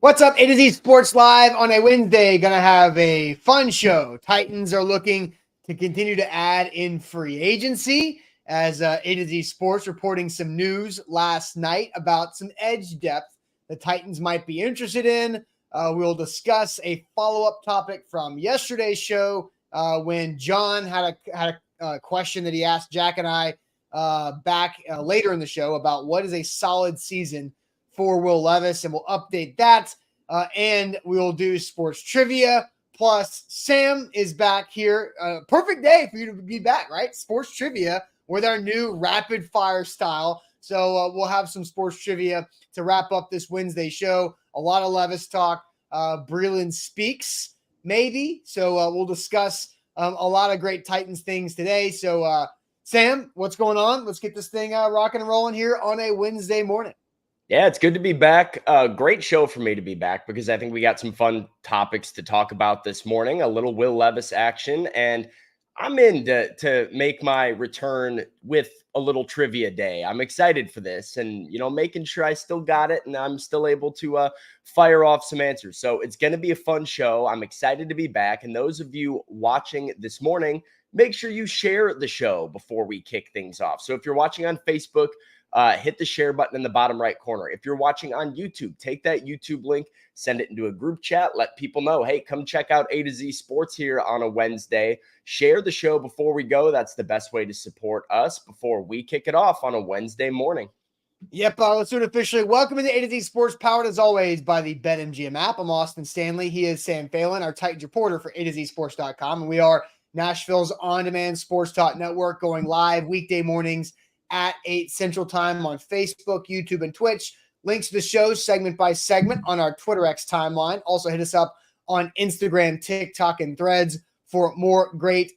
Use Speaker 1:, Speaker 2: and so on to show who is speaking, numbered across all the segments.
Speaker 1: What's up? A to Z Sports Live on a Wednesday. Gonna have a fun show. Titans are looking to continue to add in free agency as A to Z Sports reporting some news last night about some edge depth the Titans might be interested in. We'll discuss a follow-up topic from yesterday's show when John had a question that he asked Jack and I back later in the show about what is a solid season for Will Levis, and we'll update that. And we'll do sports trivia. Plus, Sam is back here. Perfect day for you to be back, right? Sports trivia with our new rapid fire style. So we'll have some sports trivia to wrap up this Wednesday show. A lot of Levis talk. Breeland Speaks, maybe. So we'll discuss a lot of great Titans things today. So, Sam, what's going on? Let's get this thing rocking and rolling here on a Wednesday morning.
Speaker 2: Yeah, it's good to be back. Great show for me to be back because I think we got some fun topics to talk about this morning. A little Will Levis action, and I'm in to make my return with a little trivia day. I'm excited for this, and making sure I still got it and I'm still able to fire off some answers. So it's going to be a fun show. I'm excited to be back, and those of you watching this morning, make sure you share the show before we kick things off. So if you're watching on Facebook, hit the share button in the bottom right corner. If you're watching on YouTube, take that YouTube link, send it into a group chat, let people know, hey, come check out A to Z Sports here on a Wednesday. Share the show before we go. That's the best way to support us before we kick it off on a Wednesday morning.
Speaker 1: Yep, let's do it officially. Welcome to A to Z Sports, powered as always by the BetMGM app. I'm Austin Stanley. He is Sam Phelan, our Titans reporter for A to Z Sports.com, and we are Nashville's on-demand sports talk network, going live weekday mornings at 8 Central Time on Facebook, YouTube, and Twitch. Links to the show segment by segment on our Twitter X timeline. Also hit us up on Instagram, TikTok, and Threads for more great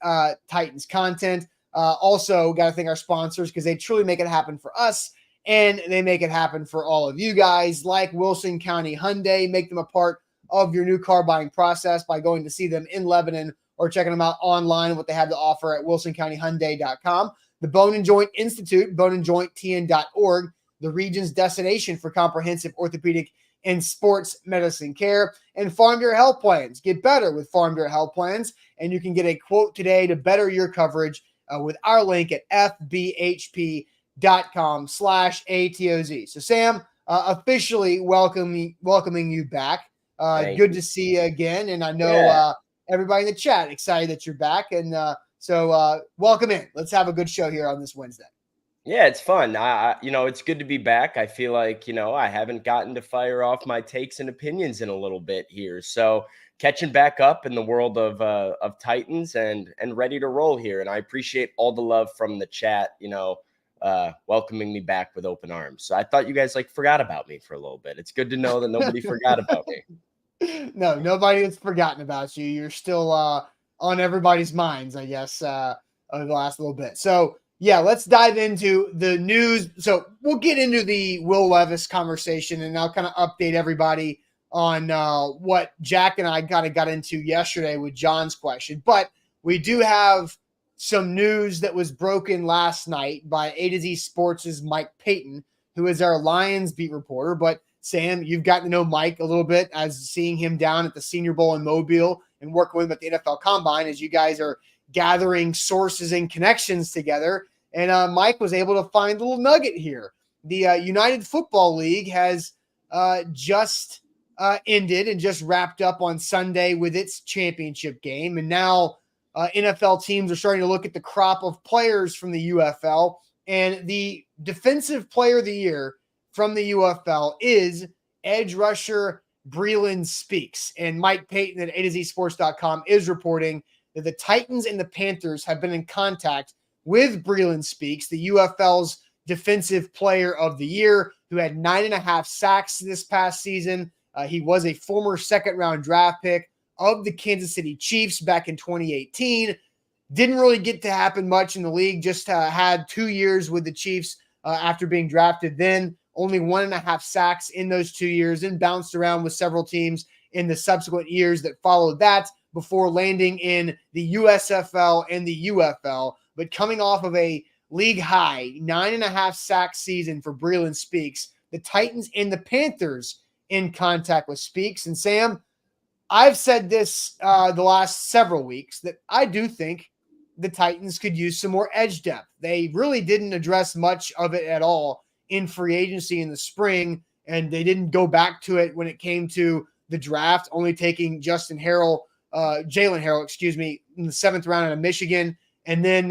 Speaker 1: Titans content. Also, got to thank our sponsors because they truly make it happen for us, and they make it happen for all of you guys, like Wilson County Hyundai. Make them a part of your new car buying process by going to see them in Lebanon or checking them out online, what they have to offer at wilsoncountyhyundai.com. The Bone and Joint Institute, boneandjointtn.org, the region's destination for comprehensive orthopedic and sports medicine care, and Farm Bureau Health Plans. Get better with Farm Bureau Health Plans, and you can get a quote today to better your coverage with our link at fbhp.com/ATOZ. So, Sam, officially welcoming you back. Good to see you again, and I know everybody in the chat excited that you're back, and So welcome in. Let's have a good show here on this Wednesday.
Speaker 2: Yeah, it's fun. It's good to be back. I feel like, I haven't gotten to fire off my takes and opinions in a little bit here. So catching back up in the world of Titans and ready to roll here. And I appreciate all the love from the chat, welcoming me back with open arms. So I thought you guys forgot about me for a little bit. It's good to know that nobody forgot about me.
Speaker 1: No, nobody has forgotten about you. You're still on everybody's minds, I guess, over the last little bit. So, yeah, let's dive into the news. So we'll get into the Will Levis conversation, and I'll kind of update everybody on what Jack and I kind of got into yesterday with John's question. But we do have some news that was broken last night by A to Z Sports' Mike Payton, who is our Lions beat reporter. But, Sam, you've gotten to know Mike a little bit as seeing him down at the Senior Bowl in Mobile and working with him at the NFL Combine as you guys are gathering sources and connections together. And Mike was able to find a little nugget here. The United Football League has just ended and just wrapped up on Sunday with its championship game. And now NFL teams are starting to look at the crop of players from the UFL. And the Defensive Player of the Year from the UFL is edge rusher Breeland Speaks. And Mike Payton at A to Z Sports.com is reporting that the Titans and the Panthers have been in contact with Breeland Speaks, the UFL's Defensive Player of the Year, who had 9.5 sacks this past season. He was a former second-round draft pick of the Kansas City Chiefs back in 2018. Didn't really get to happen much in the league, just had 2 years with the Chiefs after being drafted then. Only 1.5 sacks in those 2 years, and bounced around with several teams in the subsequent years that followed that before landing in the USFL and the UFL. But coming off of a league high 9.5 sack season for Breeland Speaks, the Titans and the Panthers in contact with Speaks. And Sam, I've said this the last several weeks that I do think the Titans could use some more edge depth. They really didn't address much of it at all in free agency in the spring, and they didn't go back to it when it came to the draft, only taking Jalen Harrell, in the 7th round out of Michigan, and then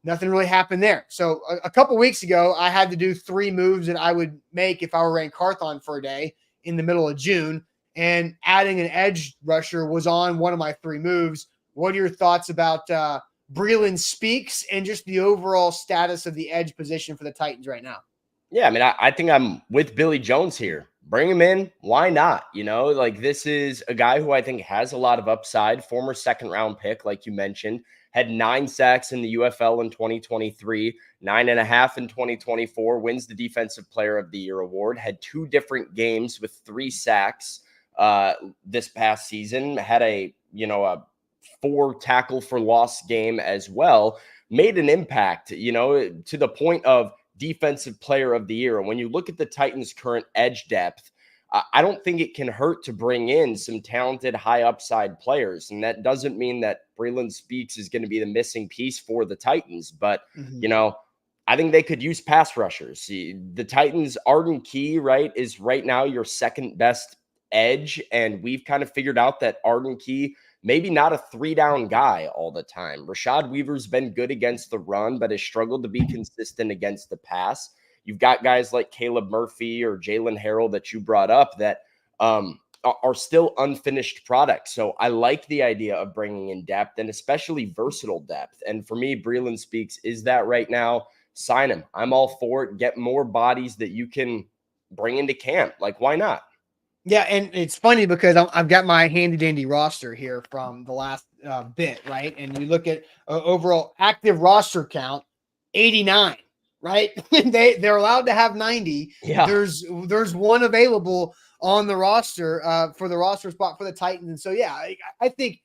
Speaker 1: nothing really happened there. So a couple weeks ago, I had to do 3 moves that I would make if I were Rand Carthon for a day in the middle of June, and adding an edge rusher was on one of my 3 moves. What are your thoughts about Breeland Speaks and just the overall status of the edge position for the Titans right now?
Speaker 2: Yeah, I mean, I think I'm with Billy Jones here. Bring him in. Why not? Like this is a guy who I think has a lot of upside, former 2nd-round pick, like you mentioned, had 9 sacks in the UFL in 2023, 9.5 in 2024, wins the Defensive Player of the Year award, had 2 different games with 3 sacks this past season, had a 4 tackle for loss game as well, made an impact, to the point of Defensive Player of the Year. And when you look at the Titans' current edge depth, I don't think it can hurt to bring in some talented, high upside players. And that doesn't mean that Breeland Speaks is going to be the missing piece for the Titans. But, I think they could use pass rushers. The Titans, Arden Key, right, is right now your 2nd best edge. And we've kind of figured out that Arden Key, maybe not a 3-down guy all the time. Rashad Weaver's been good against the run, but has struggled to be consistent against the pass. You've got guys like Caleb Murphy or Jalen Harrell that you brought up that are still unfinished products. So I like the idea of bringing in depth, and especially versatile depth. And for me, Breeland Speaks is that right now. Sign him. I'm all for it. Get more bodies that you can bring into camp. Like, why not?
Speaker 1: Yeah, and it's funny because I've got my handy-dandy roster here from the last bit, right? And you look at overall active roster count, 89, right? They're allowed to have 90.
Speaker 2: Yeah.
Speaker 1: There's one available on the roster for the roster spot for the Titans. And so, yeah, I think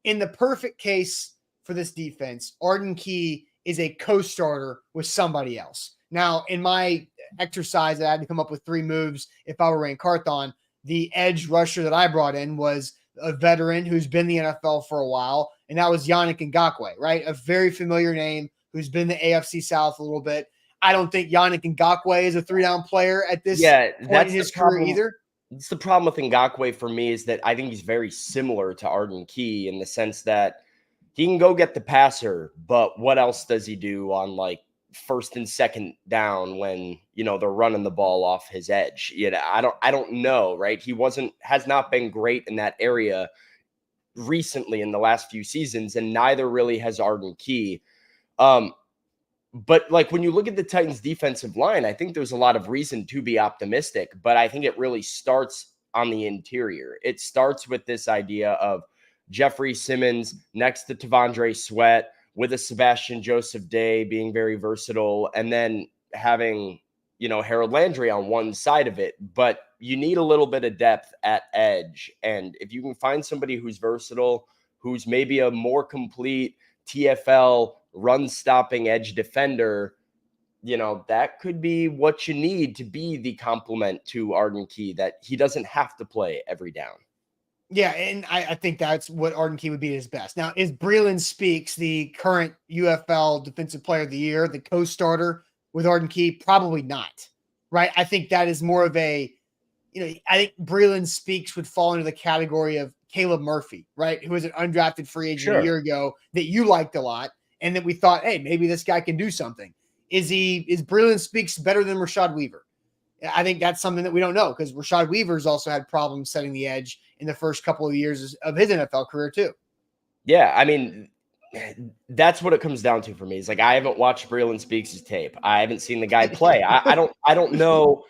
Speaker 1: in the perfect case for this defense, Arden Key is a co-starter with somebody else. Now, in my exercise, I had to come up with 3 moves if I were Rand Carthon. The edge rusher that I brought in was a veteran who's been in the NFL for a while, and that was Yannick Ngakoue, right? A very familiar name who's been the AFC South a little bit. I don't think Yannick Ngakoue is a 3-down player at this point in his career either.
Speaker 2: It's the problem with Ngakoue for me is that I think he's very similar to Arden Key in the sense that he can go get the passer, but what else does he do on like 1st and 2nd down when they're running the ball off his edge? I don't know, right? He has not been great in that area recently in the last few seasons, and neither really has Arden Key. But like when you look at the Titans defensive line, I think there's a lot of reason to be optimistic, but I think it really starts on the interior. It starts with this idea of Jeffrey Simmons next to Tavondre Sweat, with a Sebastian Joseph Day being very versatile, and then having, Harold Landry on one side of it. But you need a little bit of depth at edge. And if you can find somebody who's versatile, who's maybe a more complete TFL run-stopping edge defender, that could be what you need to be the complement to Arden Key, that he doesn't have to play every down.
Speaker 1: Yeah, and I think that's what Arden Key would be at his best. Now, is Breeland Speaks the current UFL Defensive Player of the Year, the co-starter with Arden Key? Probably not, right? I think that is more of a, I think Breeland Speaks would fall into the category of Caleb Murphy, right? Who was an undrafted free agent a year ago that you liked a lot, and that we thought, hey, maybe this guy can do something. Is Breeland Speaks better than Rashad Weaver? I think that's something that we don't know, because Rashad Weaver's also had problems setting the edge in the first couple of years of his NFL career too.
Speaker 2: Yeah, I mean, that's what it comes down to for me. It's like, I haven't watched Breeland Speaks' tape. I haven't seen the guy play. I don't know,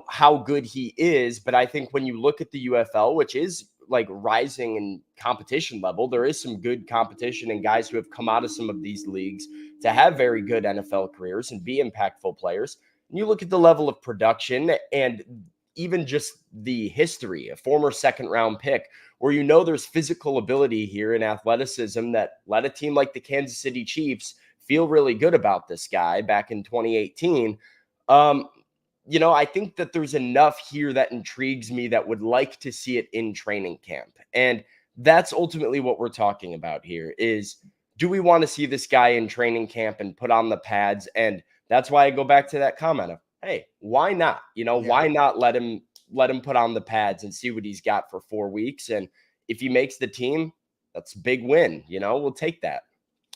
Speaker 2: how good he is, but I think when you look at the UFL, which is like rising in competition level, there is some good competition and guys who have come out of some of these leagues to have very good NFL careers and be impactful players. And you look at the level of production and even just the history, a former 2nd-round pick, where there's physical ability here and athleticism that let a team like the Kansas City Chiefs feel really good about this guy back in 2018. I think that there's enough here that intrigues me that would like to see it in training camp. And that's ultimately what we're talking about here is, do we want to see this guy in training camp and put on the pads? And that's why I go back to that comment of, hey, why not?
Speaker 1: Yeah.
Speaker 2: Why not let him put on the pads and see what he's got for 4 weeks? And if he makes the team, that's a big win. We'll take that.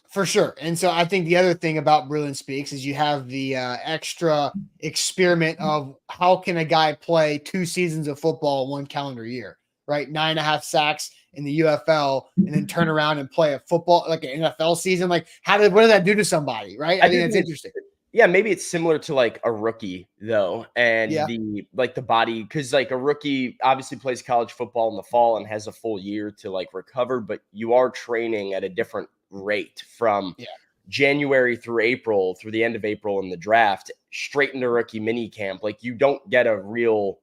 Speaker 1: For sure. And so I think the other thing about Breeland Speaks is you have the extra experiment of how can a guy play 2 seasons of football in 1 calendar year, right? 9.5 sacks in the UFL and then turn around and play a football, like an NFL season. Like what does that do to somebody, right? I think that's interesting.
Speaker 2: Yeah, maybe it's similar to like a rookie though, and
Speaker 1: Yeah.
Speaker 2: the body, because like a rookie obviously plays college football in the fall and has a full year to like recover, but you are training at a different rate from January through April, through the end of April in the draft, straight into rookie mini camp. Like you don't get a real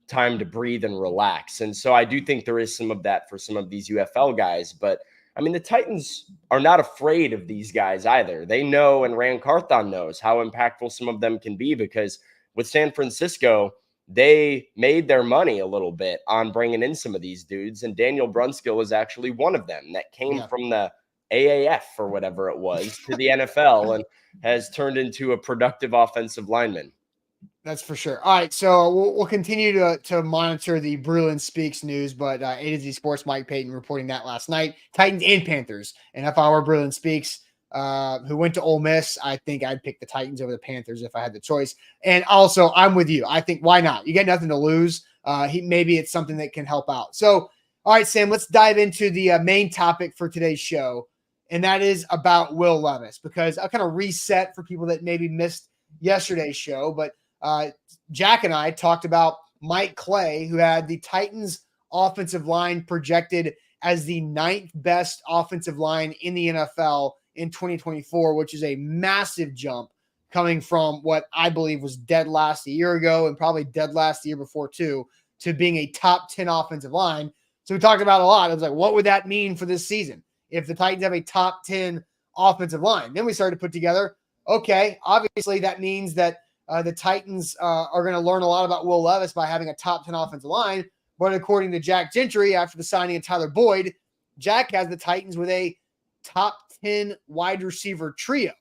Speaker 2: time to breathe and relax. And so I do think there is some of that for some of these UFL guys, but I mean, the Titans are not afraid of these guys either. They know, and Rand Carthon knows how impactful some of them can be, because with San Francisco, they made their money a little bit on bringing in some of these dudes. And Daniel Brunskill is actually one of them that came from the AAF or whatever it was to the NFL and has turned into a productive offensive lineman.
Speaker 1: That's for sure. All right, so we'll continue to monitor the Breeland Speaks news, but A to Z Sports Mike Payton reporting that last night. Titans and Panthers. And if I were Breeland Speaks, who went to Ole Miss, I think I'd pick the Titans over the Panthers if I had the choice. And also, I'm with you. I think why not? You got nothing to lose. Maybe it's something that can help out. So, all right, Sam, let's dive into the main topic for today's show, and that is about Will Levis, because I'll kind of reset for people that maybe missed yesterday's show, but Jack and I talked about Mike Clay, who had the Titans offensive line projected as the 9th best offensive line in the NFL in 2024, which is a massive jump coming from what I believe was dead last a year ago and probably dead last the year before too, to being a top 10 offensive line. So we talked about a lot. It was like, what would that mean for this season if the Titans have a top 10 offensive line? Then we started to put together, okay, obviously that means that the Titans are going to learn a lot about Will Levis by having a top 10 offensive line. But according to Jack Gentry, after the signing of Tyler Boyd, Jack has the Titans with a top 10 wide receiver trio.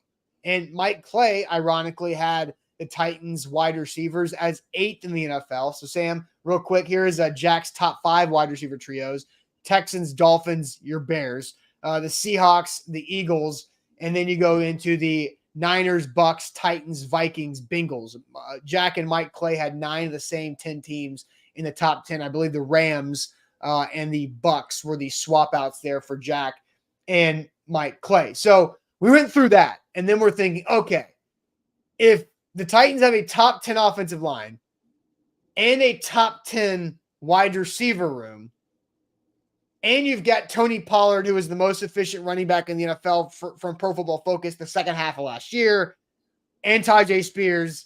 Speaker 1: And Mike Clay, ironically, had the Titans wide receivers as 8th in the NFL. So, Sam, real quick, here is Jack's top 5 wide receiver trios: Texans, Dolphins, your Bears, the Seahawks, the Eagles, and then you go into the Niners, Bucks, Titans, Vikings, Bengals. Jack and Mike Clay had 9 of the same 10 teams in the top 10. I believe the Rams and the Bucks were the swap outs there for Jack and Mike Clay. So we went through that, and then we're thinking, okay, if the Titans have a top 10 offensive line and a top 10 wide receiver room, and you've got Tony Pollard, who was the most efficient running back in the NFL from Pro Football Focus the second half of last year, and Tajay Spears,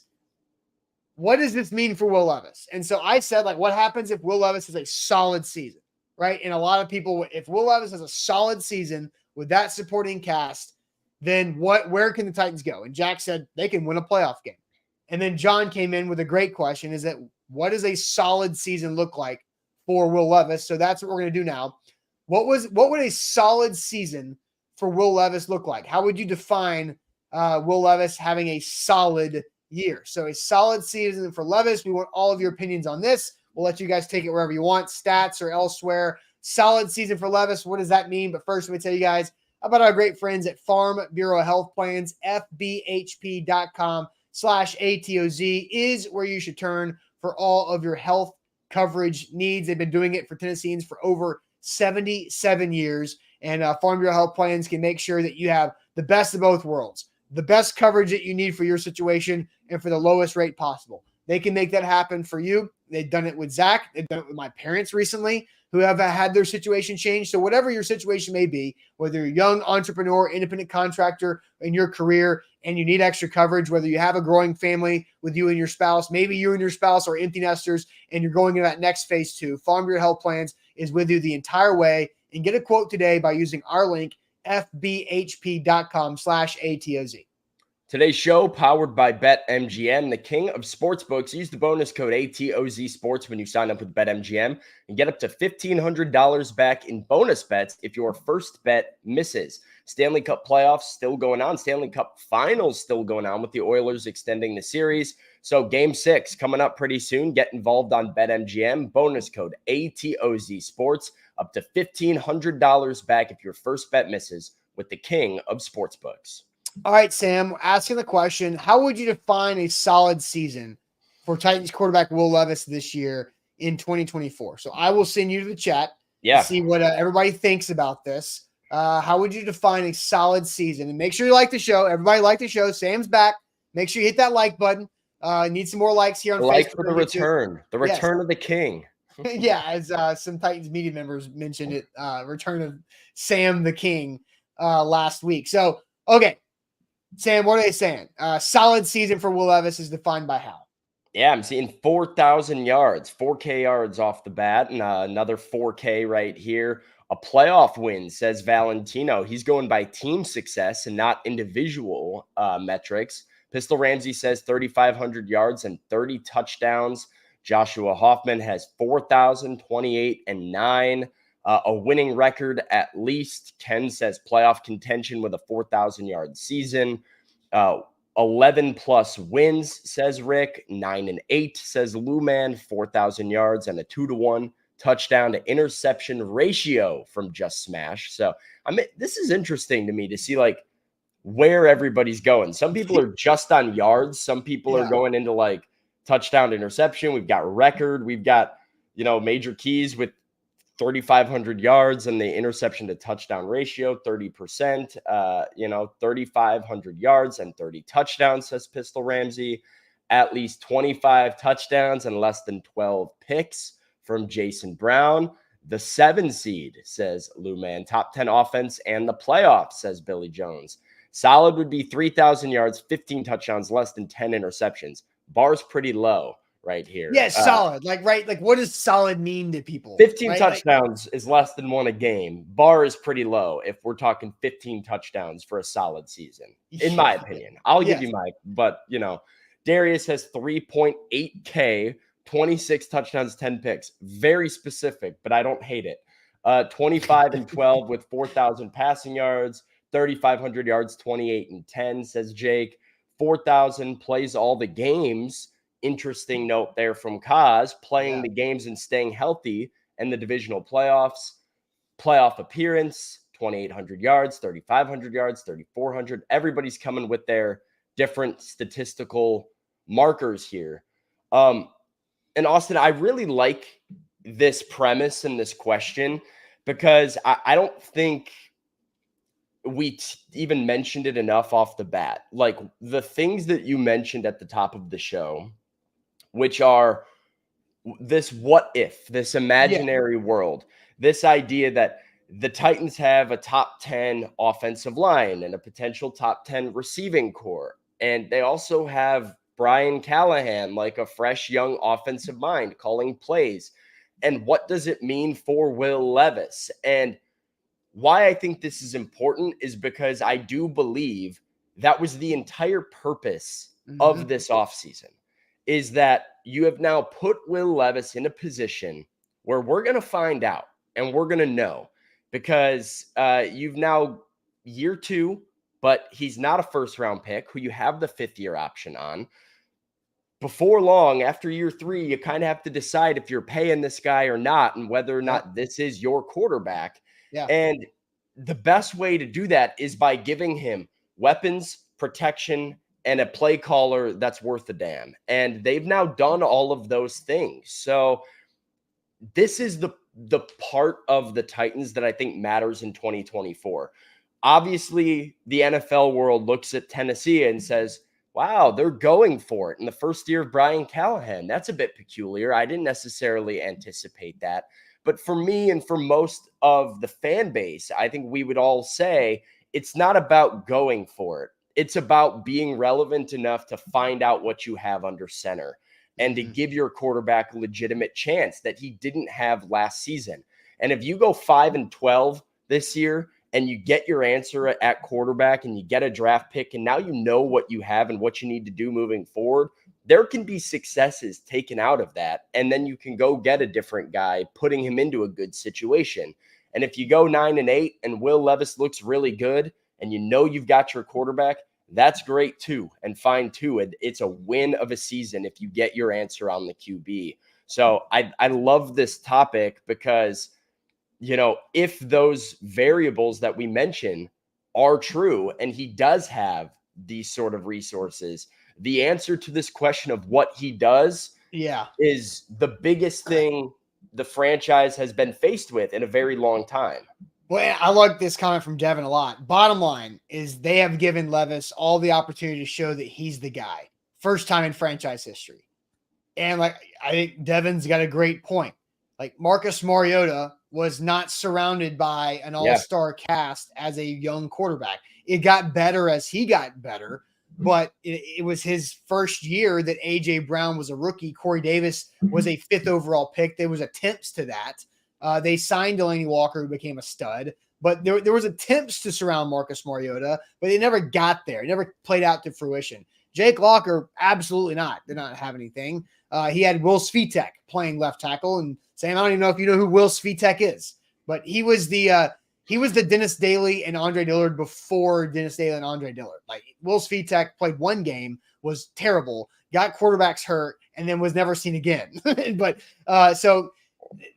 Speaker 1: what does this mean for Will Levis? And so I said, like, what happens if Will Levis has a solid season, right? And a lot of people, if Will Levis has a solid season with that supporting cast, then where can the Titans go? And Jack said they can win a playoff game. And then John came in with a great question, is that what does a solid season look like for Will Levis? So that's what we're going to do now. What would a solid season for Will Levis look like? How would you define Will Levis having a solid year? So a solid season for Levis. We want all of your opinions on this. We'll let you guys take it wherever you want, stats or elsewhere. Solid season for Levis. What does that mean? But first, let me tell you guys about our great friends at Farm Bureau Health Plans. FBHP.com/ATOZ is where you should turn for all of your health coverage needs. They've been doing it for Tennesseans for over 77 years. And Farm Bureau Health Plans can make sure that you have the best of both worlds, the best coverage that you need for your situation and for the lowest rate possible. They can make that happen for you. They've done it with Zach. They've done it with my parents recently, who have had their situation changed. So whatever your situation may be, whether you're a young entrepreneur, independent contractor in your career, and you need extra coverage, whether you have a growing family with you and your spouse, maybe you and your spouse are empty nesters and you're going into that next phase 2, Farm Bureau Health Plans is with you the entire way. And get a quote today by using our link, FBHP.com/ATOZ.
Speaker 2: Today's show powered by BetMGM, the king of sportsbooks. Use the bonus code ATOZ Sports when you sign up with BetMGM and get up to $1,500 back in bonus bets if your first bet misses. Stanley Cup playoffs still going on. Stanley Cup finals still going on with the Oilers extending the series. So Game 6 coming up pretty soon. Get involved on BetMGM. Bonus code ATOZ Sports. Up to $1,500 back if your first bet misses with the king of sportsbooks.
Speaker 1: All right, Sam, asking the question, how would you define a solid season for Titans quarterback Will Levis this year in 2024? So I will send you to the chat to see what everybody thinks about this. How would you define a solid season? And make sure you like the show. Everybody like the show. Sam's back. Make sure you hit that like button. Need some more likes here on Facebook.
Speaker 2: For the return. The return of the king.
Speaker 1: Yeah, as some Titans media members mentioned it, return of Sam the King last week. So, okay. Sam, what are they saying? Solid season for Will Levis is defined by how?
Speaker 2: Yeah, I'm seeing 4,000 yards, 4K yards off the bat, and another 4K right here. A playoff win, says Valentino. He's going by team success and not individual metrics. Pistol Ramsey says 3,500 yards and 30 touchdowns. Joshua Hoffman has 4,000, 28, and 9. A winning record at least. Ken says playoff contention with a 4,000-yard season. 11 plus wins, says Rick. 9 and 8, says Lou Man. 4,000 yards and a 2-to-1 touchdown to interception ratio from Just Smash. So this is interesting to me to see like where everybody's going. Some people are just on yards. Some people are going into like touchdown to interception. We've got record. We've got, Major Keys with 3,500 yards and the interception to touchdown ratio, 30%, 3,500 yards and 30 touchdowns, says Pistol Ramsey. At least 25 touchdowns and less than 12 picks from Jason Brown. The 7 seed, says Lou Man. Top 10 offense and the playoffs, says Billy Jones. Solid would be 3,000 yards, 15 touchdowns, less than 10 interceptions. Bar's pretty low right here.
Speaker 1: Yeah, solid. Like what does solid mean to people?
Speaker 2: 15 touchdowns is less than 1 a game. Bar is pretty low if we're talking 15 touchdowns for a solid season, in my opinion. I'll give you Mike, but, Darius has 3.8K, 26 touchdowns, 10 picks. Very specific, but I don't hate it. 25 and 12 with 4,000 passing yards, 3,500 yards, 28 and 10, says Jake. 4,000 plays all the games. Interesting note there from Kaz, playing the games and staying healthy, and the divisional playoffs. Playoff appearance, 2,800 yards, 3,500 yards, 3,400. Everybody's coming with their different statistical markers here. And Austin, I really like this premise and this question because I don't think we even mentioned it enough off the bat. Like the things that you mentioned at the top of the show, which are this what if, this imaginary world, this idea that the Titans have a top 10 offensive line and a potential top 10 receiving core. And they also have Brian Callahan, like a fresh young offensive mind calling plays. And what does it mean for Will Levis? And why I think this is important is because I do believe that was the entire purpose of this offseason, is that you have now put Will Levis in a position where we're going to find out and we're going to know, because you've now year 2, but he's not a first round pick who you have the 5th year option on. Before long, after year 3, you kind of have to decide if you're paying this guy or not and whether or not this is your quarterback. Yeah. And the best way to do that is by giving him weapons, protection, and a play caller that's worth a damn. And they've now done all of those things. So this is the part of the Titans that I think matters in 2024. Obviously, the NFL world looks at Tennessee and says, wow, they're going for it in the first year of Brian Callahan. That's a bit peculiar. I didn't necessarily anticipate that. But for me and for most of the fan base, I think we would all say it's not about going for it. It's about being relevant enough to find out what you have under center and to give your quarterback a legitimate chance that he didn't have last season. And if you go 5-12 this year and you get your answer at quarterback and you get a draft pick, and now you know what you have and what you need to do moving forward, there can be successes taken out of that. And then you can go get a different guy, putting him into a good situation. And if you go 9-8 and Will Levis looks really good and you know you've got your quarterback, that's great too, and fine too. It's a win of a season if you get your answer on the QB. So I love this topic because, if those variables that we mention are true and he does have these sort of resources, the answer to this question of what he does is the biggest thing the franchise has been faced with in a very long time.
Speaker 1: Well, I like this comment from Devin a lot. Bottom line is they have given Levis all the opportunity to show that he's the guy. First time in franchise history. And I think Devin's got a great point. Marcus Mariota was not surrounded by an all-star cast as a young quarterback. It got better as he got better, but it was his first year that A.J. Brown was a rookie. Corey Davis was a 5th overall pick. There was attempts to that. They signed Delaney Walker, who became a stud, but there was attempts to surround Marcus Mariota, but they never got there. It never played out to fruition. Jake Locker, absolutely not. Did not have anything. He had Will Svitek playing left tackle, and Sam, I don't even know if you know who Will Svitek is, but he was the Dennis Daly and Andre Dillard before Dennis Daly and Andre Dillard. Will Svitek played one game, was terrible, got quarterbacks hurt, and then was never seen again. But so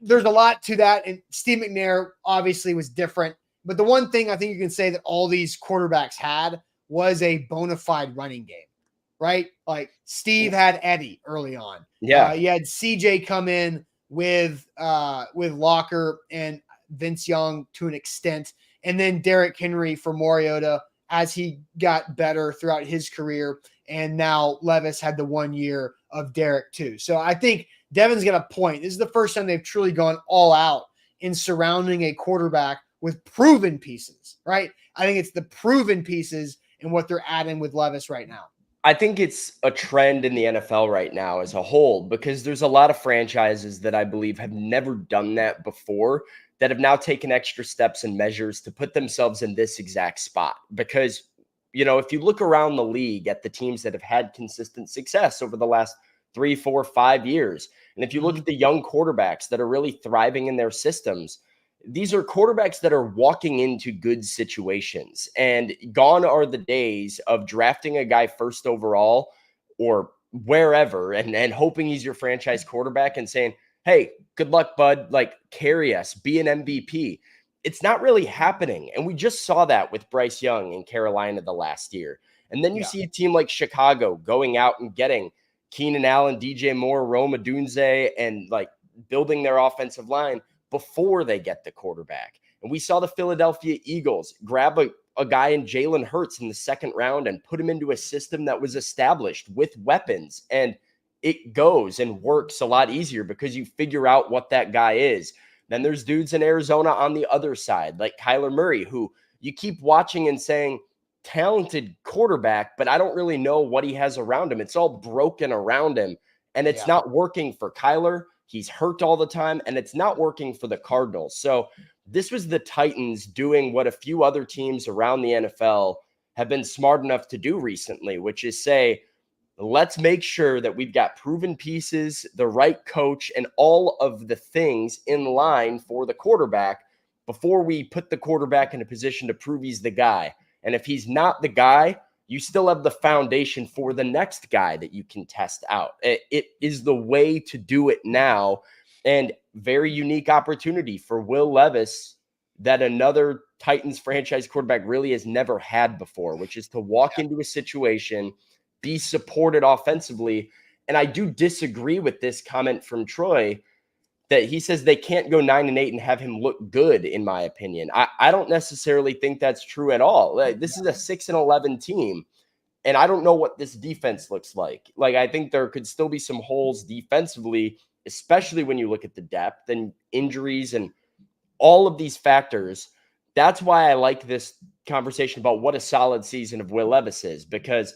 Speaker 1: there's a lot to that. And Steve McNair obviously was different. But the one thing I think you can say that all these quarterbacks had was a bona fide running game, right? Steve had Eddie early on.
Speaker 2: Yeah.
Speaker 1: You had CJ come in with Locker and Vince Young to an extent, and then Derrick Henry for Mariota as he got better throughout his career. And now Levis had the 1 year of Derrick too. So I think Devin's got a point. This is the first time they've truly gone all out in surrounding a quarterback with proven pieces, right? I think it's the proven pieces and what they're adding with Levis right now.
Speaker 2: I think it's a trend in the NFL right now as a whole, because there's a lot of franchises that I believe have never done that before that have now taken extra steps and measures to put themselves in this exact spot. Because, if you look around the league at the teams that have had consistent success over the last 3, 4, 5 years, and if you look at the young quarterbacks that are really thriving in their systems, these are quarterbacks that are walking into good situations, and gone are the days of drafting a guy 1st overall or wherever and hoping he's your franchise quarterback and saying, hey, good luck, bud. Carry us, be an MVP. It's not really happening. And we just saw that with Bryce Young in Carolina the last year. And then you see a team like Chicago going out and getting Keenan Allen, DJ Moore, Rome Odunze, and building their offensive line before they get the quarterback. And we saw the Philadelphia Eagles grab a guy in Jalen Hurts in the 2nd round and put him into a system that was established with weapons. And it goes and works a lot easier because you figure out what that guy is. Then there's dudes in Arizona on the other side, like Kyler Murray, who you keep watching and saying, talented quarterback, but I don't really know what he has around him. It's all broken around him, and it's not working for Kyler. He's hurt all the time, and it's not working for the Cardinals. So this was the Titans doing what a few other teams around the NFL have been smart enough to do recently, which is say, let's make sure that we've got proven pieces, the right coach, and all of the things in line for the quarterback before we put the quarterback in a position to prove he's the guy. And if he's not the guy, you still have the foundation for the next guy that you can test out. It is the way to do it now, and very unique opportunity for Will Levis that another Titans franchise quarterback really has never had before, which is to walk into a situation, be supported offensively. And I do disagree with this comment from Troy that he says they can't go 9-8 and have him look good, in my opinion. I don't necessarily think that's true at all. This is a 6-11 team, and I don't know what this defense looks like. I think there could still be some holes defensively, especially when you look at the depth and injuries and all of these factors. That's why I like this conversation about what a solid season of Will Levis is, because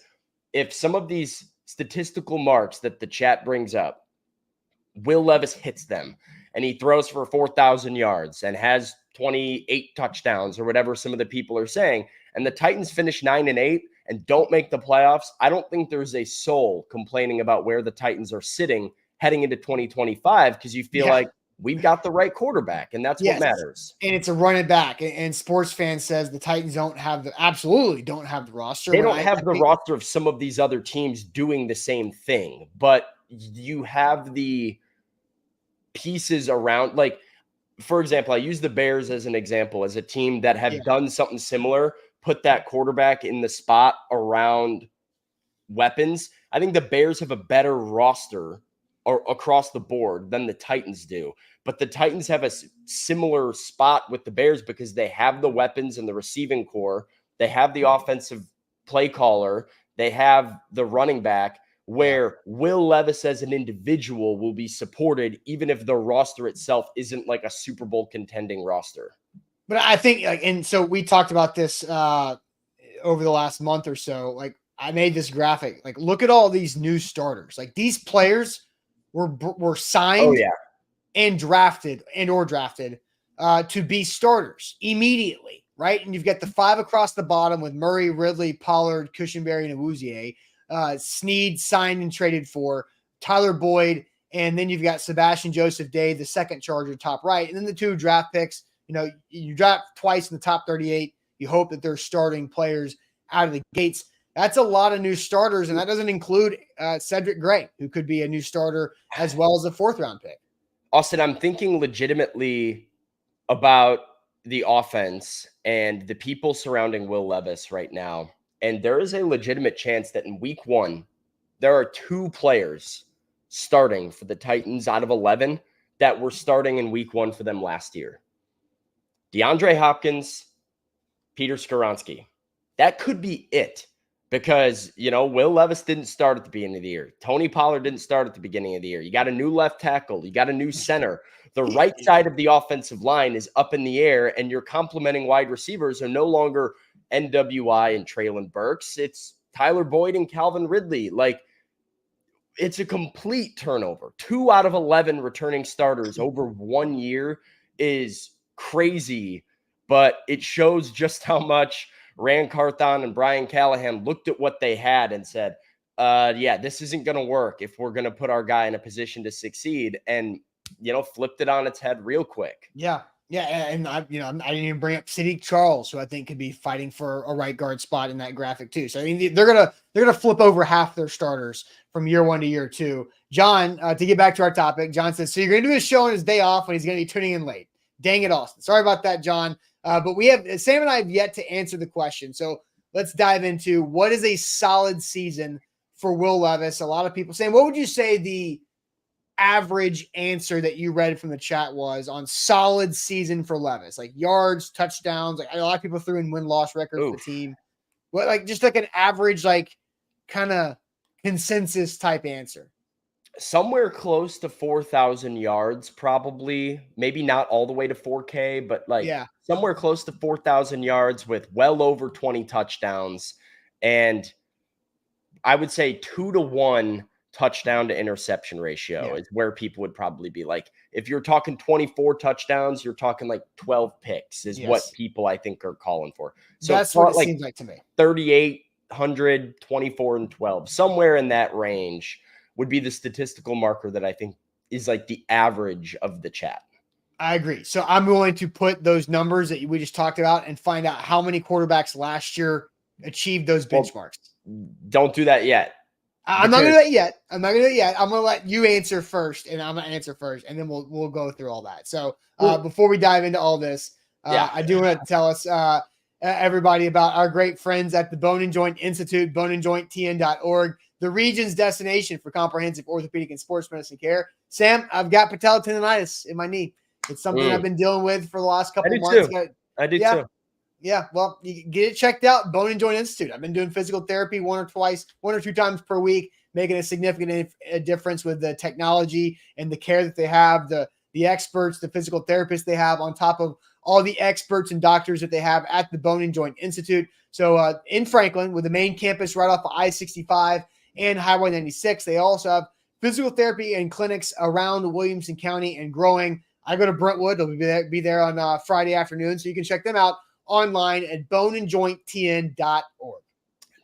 Speaker 2: if some of these statistical marks that the chat brings up, Will Levis hits them and he throws for 4,000 yards and has 28 touchdowns or whatever some of the people are saying, and the Titans finish 9-8 and don't make the playoffs, I don't think there's a soul complaining about where the Titans are sitting heading into 2025 because you feel like we've got the right quarterback, and that's what matters.
Speaker 1: And it's a running back. And sports fan says the Titans absolutely don't have the roster.
Speaker 2: They don't have the roster of some of these other teams doing the same thing, but you have the pieces around. Like, for example, I use the Bears as an example, as a team that have done something similar, put that quarterback in the spot around weapons. I think the Bears have a better roster or across the board than the Titans do. But the Titans have a similar spot with the Bears because they have the weapons and the receiving core. They have the offensive play caller. They have the running back, where Will Levis as an individual will be supported even if the roster itself isn't like a Super Bowl contending roster.
Speaker 1: But I think, like, and so we talked about this over the last month or so. Like, I made this graphic. Like, look at all these new starters. Like, these players were signed and drafted to be starters immediately, right? And you've got the 5 across the bottom with Murray, Ridley, Pollard, Cushenberry, and Awuzie. Snead signed and traded for Tyler Boyd, and then you've got Sebastian Joseph Day, the second Charger, top right, and then the 2 draft picks. You know, you draft twice in the top 38. You hope that they're starting players out of the gates. That's a lot of new starters, and that doesn't include Cedric Gray, who could be a new starter as well as a 4th-round pick.
Speaker 2: Austin, I'm thinking legitimately about the offense and the people surrounding Will Levis right now. And there is a legitimate chance that in week 1, there are 2 players starting for the Titans out of 11 that were starting in week 1 for them last year. DeAndre Hopkins, Peter Skoronski. That could be it because, you know, Will Levis didn't start at the beginning of the year. Tony Pollard didn't start at the beginning of the year. You got a new left tackle. You got a new center. The right side of the offensive line is up in the air, and your complementing wide receivers are no longer NWI and Treylon Burks. It's Tyler Boyd and Calvin Ridley. Like, it's a complete turnover. 2 out of 11 returning starters over 1 year is crazy, but it shows just how much Rand Carthon and Brian Callahan looked at what they had and said, this isn't going to work if we're going to put our guy in a position to succeed, and, you know, flipped it on its head real quick.
Speaker 1: Yeah. Yeah, and I didn't even bring up Sadiq Charles, who I think could be fighting for a right guard spot in that graphic too. So I mean, they're gonna flip over half their starters from year 1 to year 2. John, to get back to our topic, John says, so you're gonna do this show on his day off when he's gonna be tuning in late. Dang it, Austin. Sorry about that, John. But Sam and I have yet to answer the question. So let's dive into what is a solid season for Will Levis. A lot of people saying, what would you say the average answer that you read from the chat was on solid season for Levis? Like yards, touchdowns. Like a lot of people threw in win-loss record for the team. What, like, just like an average, like, kind of consensus type answer?
Speaker 2: Somewhere close to 4,000 yards, probably. Maybe not all the way to 4K, but somewhere close to 4,000 yards with well over 20 touchdowns. And I would say 2-to-1 touchdown to interception ratio is where people would probably be. Like, if you're talking 24 touchdowns, you're talking like 12 picks is what people I think are calling for. So
Speaker 1: that's what it seems like to me.
Speaker 2: 3,800, 24 and 12, somewhere in that range would be the statistical marker that I think is like the average of the chat.
Speaker 1: I agree. So I'm going to put those numbers that we just talked about and find out how many quarterbacks last year achieved those benchmarks.
Speaker 2: Don't do that yet.
Speaker 1: I'm not going to do that yet. I'm going to let you answer first, and I'm going to answer first, and then we'll go through all that. So before we dive into all this, I do want to tell us everybody about our great friends at the Bone and Joint Institute, boneandjointtn.org, the region's destination for comprehensive orthopedic and sports medicine care. Sam, I've got patella tendonitis in my knee. It's something I've been dealing with for the last couple of months.
Speaker 2: I do too.
Speaker 1: Yeah, well, you get it checked out. Bone and Joint Institute. I've been doing physical therapy 1 or 2 times per week, making a significant difference with the technology and the care that they have, the experts, the physical therapists they have, on top of all the experts and doctors that they have at the Bone and Joint Institute. So in Franklin, with the main campus right off of I-65 and Highway 96, they also have physical therapy and clinics around Williamson County and growing. I go to Brentwood. They'll be there on Friday afternoon, so you can check them out online at boneandjointtn.org.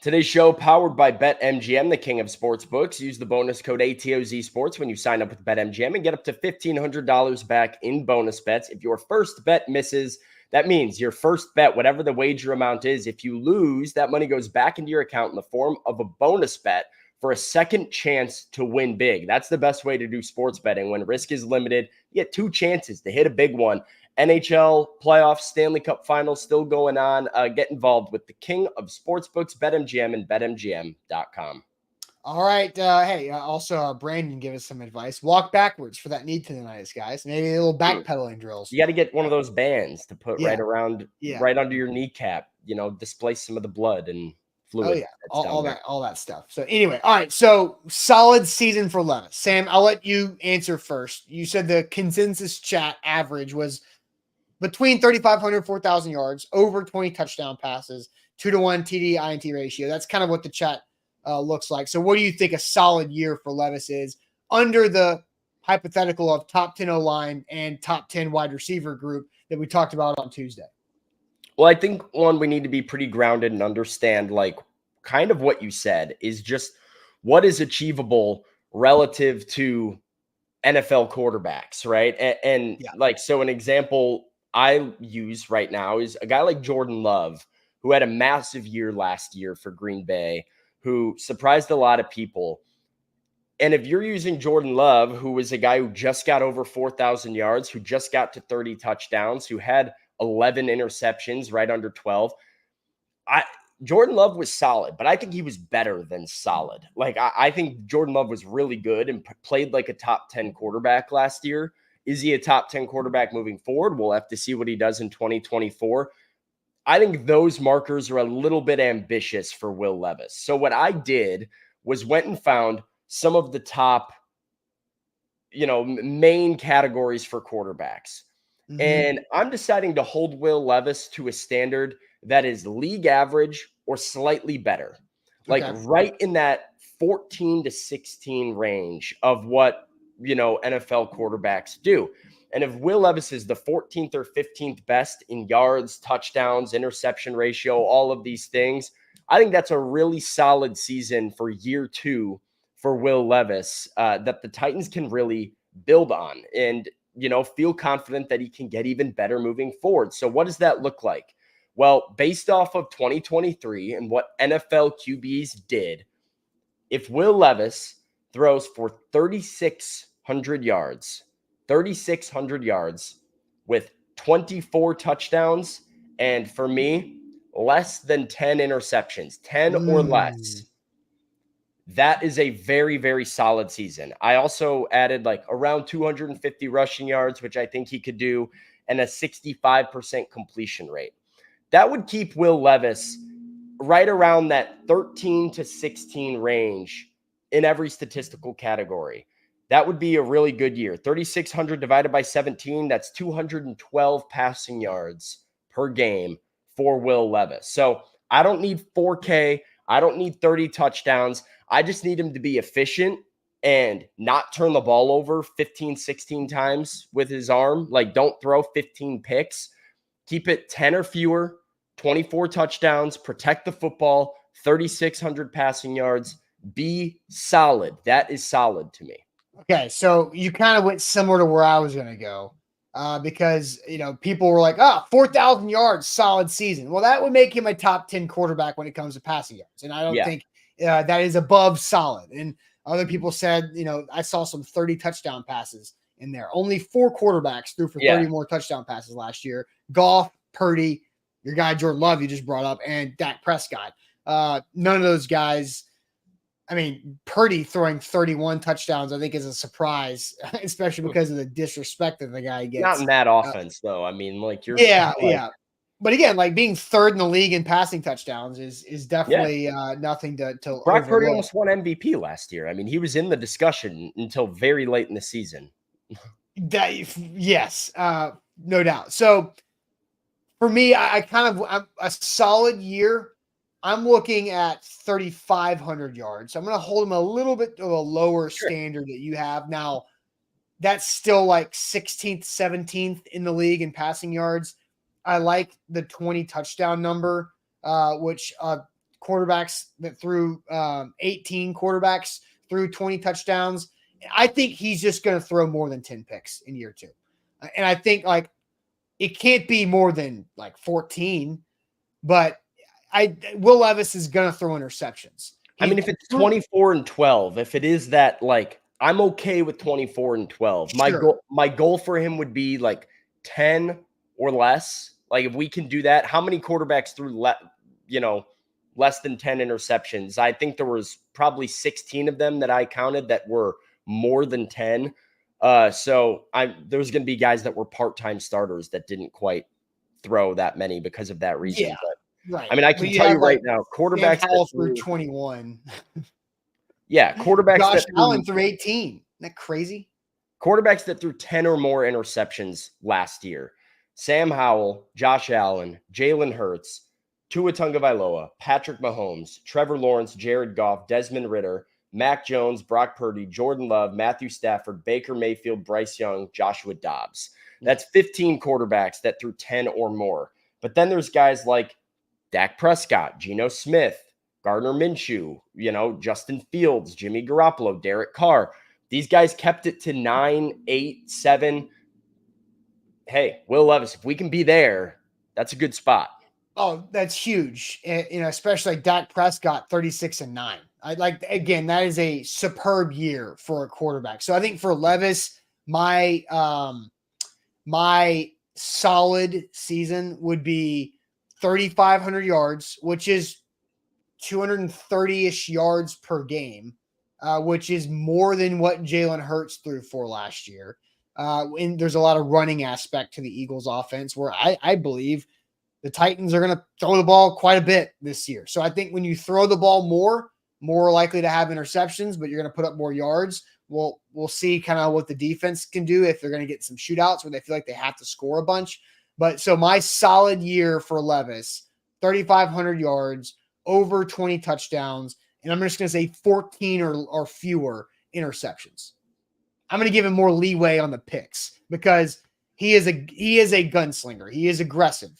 Speaker 2: Today's show powered by BetMGM, the king of sportsbooks. Use the bonus code ATOZ Sports when you sign up with BetMGM and get up to $1,500 back in bonus bets. If your first bet misses, that means your first bet, whatever the wager amount is, if you lose, that money goes back into your account in the form of a bonus bet for a second chance to win big. That's the best way to do sports betting. When risk is limited, you get two chances to hit a big one. NHL playoffs, Stanley Cup finals still going on. Get involved with the king of sportsbooks, BetMGM, and BetMGM.com.
Speaker 1: All right. Hey, also, Brandon, give us some advice. Walk backwards for that knee tendonitis, guys. Maybe a little backpedaling drills.
Speaker 2: You got to get one of those bands to put right around, right under your kneecap, displace some of the blood and fluid.
Speaker 1: Oh, yeah. All that stuff. So anyway, all right. So solid season for Levis. Sam, I'll let you answer first. You said the consensus chat average was between 3,500, 4,000 yards, over 20 touchdown passes, 2-to-1 TD INT ratio. That's kind of what the chat looks like. So what do you think a solid year for Levis is under the hypothetical of top 10 O-line and top 10 wide receiver group that we talked about on Tuesday?
Speaker 2: Well, I think, one, we need to be pretty grounded and understand, like, kind of what you said is just what is achievable relative to NFL quarterbacks, right? And like, so an example I use right now is a guy like Jordan Love, who had a massive year last year for Green Bay, who surprised a lot of people. And if you're using Jordan Love, who was a guy who just got over 4,000 yards, who just got to 30 touchdowns, who had 11 interceptions, right under 12, Jordan Love was solid, but I think he was better than solid. Like, I think Jordan Love was really good and played like a top 10 quarterback last year. Is he a top 10 quarterback moving forward? We'll have to see what he does in 2024. I think those markers are a little bit ambitious for Will Levis. So what I did was went and found some of the top, main categories for quarterbacks. Mm-hmm. And I'm deciding to hold Will Levis to a standard that is league average or slightly better. Like right in that 14 to 16 range of what, NFL quarterbacks do. And if Will Levis is the 14th or 15th best in yards, touchdowns, interception ratio, all of these things, I think that's a really solid season for year 2 for Will Levis that the Titans can really build on and, feel confident that he can get even better moving forward. So what does that look like? Well, based off of 2023 and what NFL QBs did, if Will Levis throws for 3,600 yards with 24 touchdowns, and for me, less than 10 interceptions, 10 or less, that is a very, very solid season. I also added like around 250 rushing yards, which I think he could do, and a 65% completion rate. That would keep Will Levis right around that 13 to 16 range in every statistical category. That would be a really good year. 3,600 divided by 17, that's 212 passing yards per game for Will Levis. So I don't need 4K. I don't need 30 touchdowns. I just need him to be efficient and not turn the ball over 15, 16 times with his arm. Like, don't throw 15 picks. Keep it 10 or fewer, 24 touchdowns, protect the football, 3,600 passing yards. Be solid. That is solid to me.
Speaker 1: Okay, so you kind of went similar to where I was going to go because, people were like, 4,000 yards, solid season. Well, that would make him a top 10 quarterback when it comes to passing yards. And I don't think that is above solid. And other people said, I saw some 30 touchdown passes in there. Only 4 quarterbacks threw for 30 more touchdown passes last year. Goff, Purdy, your guy Jordan Love you just brought up, and Dak Prescott. None of those guys. I mean, Purdy throwing 31 touchdowns, I think, is a surprise, especially because of the disrespect that the guy gets.
Speaker 2: Not in that offense, though. I mean, like you're.
Speaker 1: Yeah. But again, like being third in the league in passing touchdowns is definitely nothing to
Speaker 2: Brock Purdy almost won MVP last year. I mean, he was in the discussion until very late in the season.
Speaker 1: Yes, no doubt. So for me, I'm a solid year. I'm looking at 3,500 yards. So I'm going to hold him a little bit of a lower standard that you have. Now, that's still like 16th, 17th in the league in passing yards. I like the 20 touchdown number, which quarterbacks that threw 18 quarterbacks threw 20 touchdowns. I think he's just going to throw more than 10 picks in year 2. And I think like it can't be more than like 14, but Will Levis is going to throw interceptions.
Speaker 2: I mean, if it's 24 and 12, if it is that, like, I'm okay with 24 and 12.
Speaker 1: Sure.
Speaker 2: My goal for him would be like 10 or less. Like, if we can do that, how many quarterbacks threw less than 10 interceptions? I think there was probably 16 of them that I counted that were more than 10. So there's going to be guys that were part-time starters that didn't quite throw that many because of that reason.
Speaker 1: Yeah,
Speaker 2: but,
Speaker 1: right.
Speaker 2: I mean, I can tell you right now, quarterbacks
Speaker 1: that threw 21.
Speaker 2: Yeah, quarterbacks
Speaker 1: Josh
Speaker 2: that
Speaker 1: Allen threw 18. Isn't that crazy?
Speaker 2: Quarterbacks that threw 10 or more interceptions last year: Sam Howell, Josh Allen, Jalen Hurts, Tua Tagovailoa, Patrick Mahomes, Trevor Lawrence, Jared Goff, Desmond Ridder, Mac Jones, Brock Purdy, Jordan Love, Matthew Stafford, Baker Mayfield, Bryce Young, Joshua Dobbs. That's 15 quarterbacks that threw 10 or more. But then there's guys like Dak Prescott, Geno Smith, Gardner Minshew, Justin Fields, Jimmy Garoppolo, Derek Carr. These guys kept it to 9, 8, 7. Hey, Will Levis, if we can be there, that's a good spot.
Speaker 1: Oh, that's huge. Especially like Dak Prescott, 36-9. Again, that is a superb year for a quarterback. So I think for Levis, my solid season would be 3,500 yards, which is 230-ish yards per game, which is more than what Jalen Hurts threw for last year. And there's a lot of running aspect to the Eagles offense where I believe the Titans are going to throw the ball quite a bit this year. So I think when you throw the ball more likely to have interceptions, but you're going to put up more yards. We'll see kind of what the defense can do if they're going to get some shootouts where they feel like they have to score a bunch. But so my solid year for Levis, 3,500 yards, over 20 touchdowns, and I'm just going to say 14 or fewer interceptions. I'm going to give him more leeway on the picks because he is a gunslinger. He is aggressive.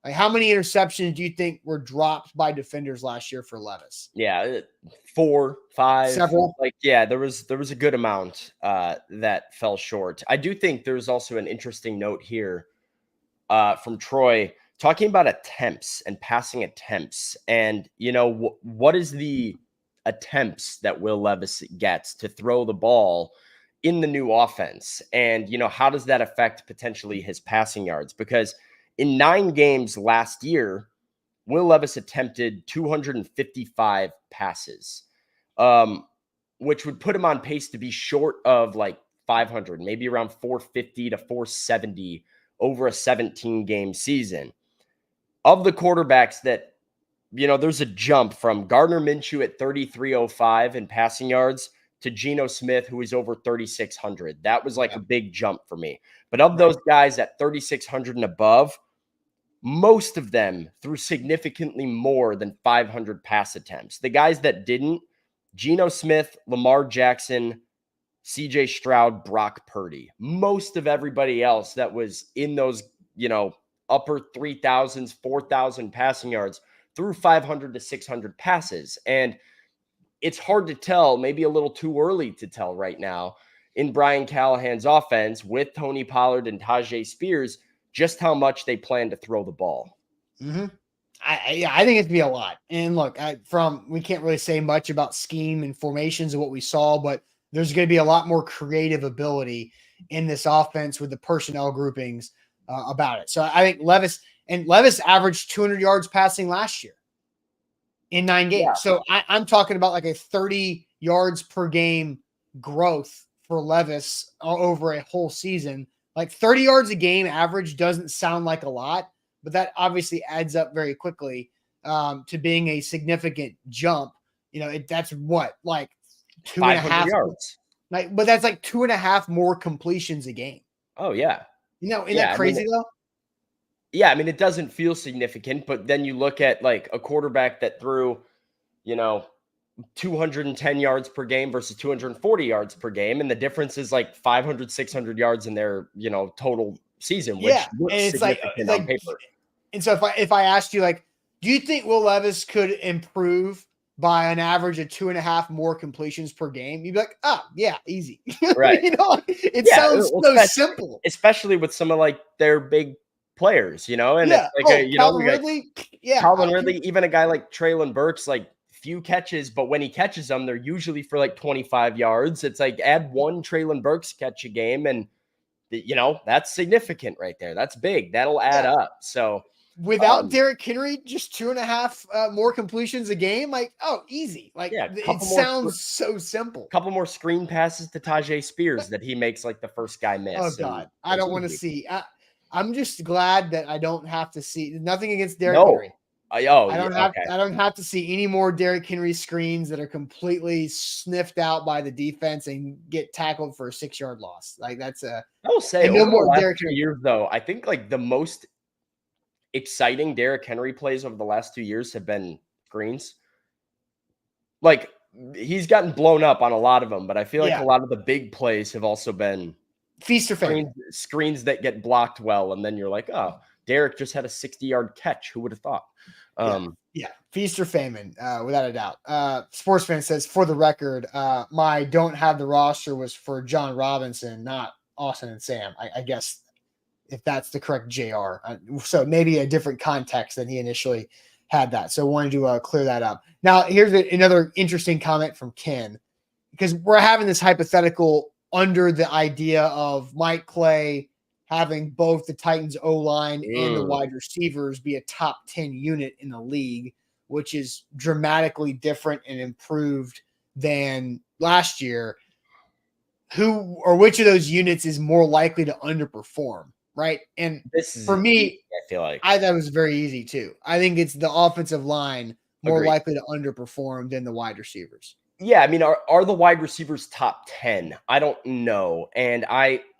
Speaker 1: Like, how many interceptions do you think were dropped by defenders last year for Levis?
Speaker 2: Yeah, 4, 5.
Speaker 1: Several.
Speaker 2: There was a good amount that fell short. I do think there's also an interesting note here from Troy talking about attempts and passing attempts. And, what is the attempts that Will Levis gets to throw the ball in the new offense? And, how does that affect potentially his passing yards? Because in 9 games last year, Will Levis attempted 255 passes, which would put him on pace to be short of like 500, maybe around 450 to 470 over a 17-game season. Of the quarterbacks that, there's a jump from Gardner Minshew at 3,305 in passing yards to Geno Smith, who is over 3,600. That was like a big jump for me. But of those guys at 3,600 and above, most of them threw significantly more than 500 pass attempts. The guys that didn't, Geno Smith, Lamar Jackson, CJ Stroud, Brock Purdy. Most of everybody else that was in those, upper 3,000s, 4,000 passing yards threw 500 to 600 passes. And it's hard to tell, maybe a little too early to tell right now in Brian Callahan's offense with Tony Pollard and Tajay Spears, just how much they plan to throw the ball.
Speaker 1: Mm-hmm. I think it's gonna be a lot. And look, we can't really say much about scheme and formations of what we saw, but there's going to be a lot more creative ability in this offense with the personnel groupings about it. So I think Levis averaged 200 yards passing last year in 9 games. Yeah. So I'm talking about like a 30 yards per game growth for Levis over a whole season. Like 30 yards a game average doesn't sound like a lot, but that obviously adds up very quickly to being a significant jump. That's what, like 2.5
Speaker 2: yards.
Speaker 1: But that's like 2.5 more completions a game.
Speaker 2: Oh yeah.
Speaker 1: Isn't that crazy though?
Speaker 2: Yeah, I mean, it doesn't feel significant, but then you look at like a quarterback that threw, 210 yards per game versus 240 yards per game. And the difference is like 500, 600 yards in their, total season,
Speaker 1: Yeah,
Speaker 2: which
Speaker 1: and
Speaker 2: looks
Speaker 1: it's like
Speaker 2: significant on paper.
Speaker 1: and so if I asked you, like, do you think Will Levis could improve by an average of 2.5 more completions per game? You'd be like, oh yeah, easy.
Speaker 2: Right.
Speaker 1: It
Speaker 2: Yeah.
Speaker 1: sounds
Speaker 2: Well,
Speaker 1: so simple.
Speaker 2: especially with some of like their big players, and it's
Speaker 1: Yeah.
Speaker 2: like,
Speaker 1: Oh,
Speaker 2: we
Speaker 1: Calvin
Speaker 2: got
Speaker 1: Ridley. Yeah.
Speaker 2: Calvin Ridley, even a guy like Traylon Burks, like few catches, but when he catches them, they're usually for like 25 yards. It's like add one Traylon Burks catch a game, and that's significant right there. That's big. That'll add up. So
Speaker 1: without Derrick Henry, just 2.5 more completions a game. Like, oh, easy. Like,
Speaker 2: yeah,
Speaker 1: it sounds so simple.
Speaker 2: couple more screen passes to Tajay Spears that he makes like the first guy miss.
Speaker 1: Oh God, I don't want to see. I'm just glad that I don't have to see. Nothing against Derrick Henry. I don't have to see any more Derrick Henry screens that are completely sniffed out by the defense and get tackled for a 6-yard loss. Like, that's
Speaker 2: I will say,
Speaker 1: no
Speaker 2: over
Speaker 1: more
Speaker 2: the last
Speaker 1: Derrick
Speaker 2: 2
Speaker 1: Henry.
Speaker 2: years, though, I think like the most exciting Derrick Henry plays over the last 2 years have been screens. Like, he's gotten blown up on a lot of them, but I feel like a lot of the big plays have also been
Speaker 1: feast or famine
Speaker 2: screens that get blocked well, and then you're like, oh, Derrick just had a 60-yard catch. Who would have thought?
Speaker 1: Yeah, feast or famine, without a doubt. Sports Fan says, for the record, my don't have the roster was for John Robinson, not Austin and Sam. I guess if that's the correct JR. So maybe a different context than he initially had that. So I wanted to clear that up. Now, here's another interesting comment from Ken, because we're having this hypothetical under the idea of Mike Clay having both the Titans O-line and the wide receivers be a top 10 unit in the league, which is dramatically different and improved than last year. Who or which of those units is more likely to underperform, right? And for me,
Speaker 2: I feel like
Speaker 1: that was very easy too. I think it's the offensive line more likely to underperform than the wide receivers.
Speaker 2: Yeah, I mean, are the wide receivers top 10? I don't know. And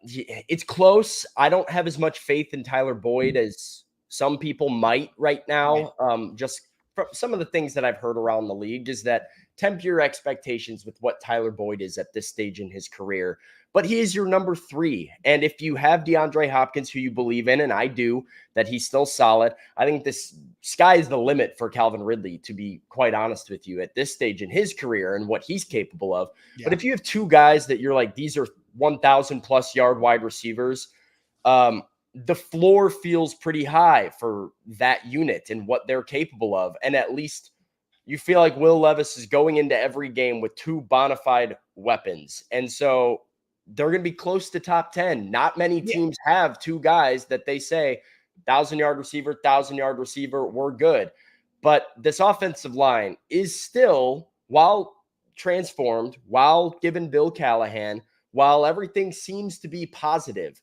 Speaker 2: it's close. I don't have as much faith in Tyler Boyd as some people might right now. Just from some of the things that I've heard around the league is that temper your expectations with what Tyler Boyd is at this stage in his career. But he is your number 3. And if you have DeAndre Hopkins, who you believe in, and I do, that he's still solid, I think this sky is the limit for Calvin Ridley, to be quite honest with you, at this stage in his career and what he's capable of. Yeah. But if you have 2 guys that you're like, these are 1,000 plus yard wide receivers, the floor feels pretty high for that unit and what they're capable of. And at least you feel like Will Levis is going into every game with 2 bona fide weapons. And so they're going to be close to top 10. Not many teams have 2 guys that they say 1,000-yard receiver, 1,000-yard receiver, we're good. But this offensive line is still, while transformed, while given Bill Callahan, while everything seems to be positive,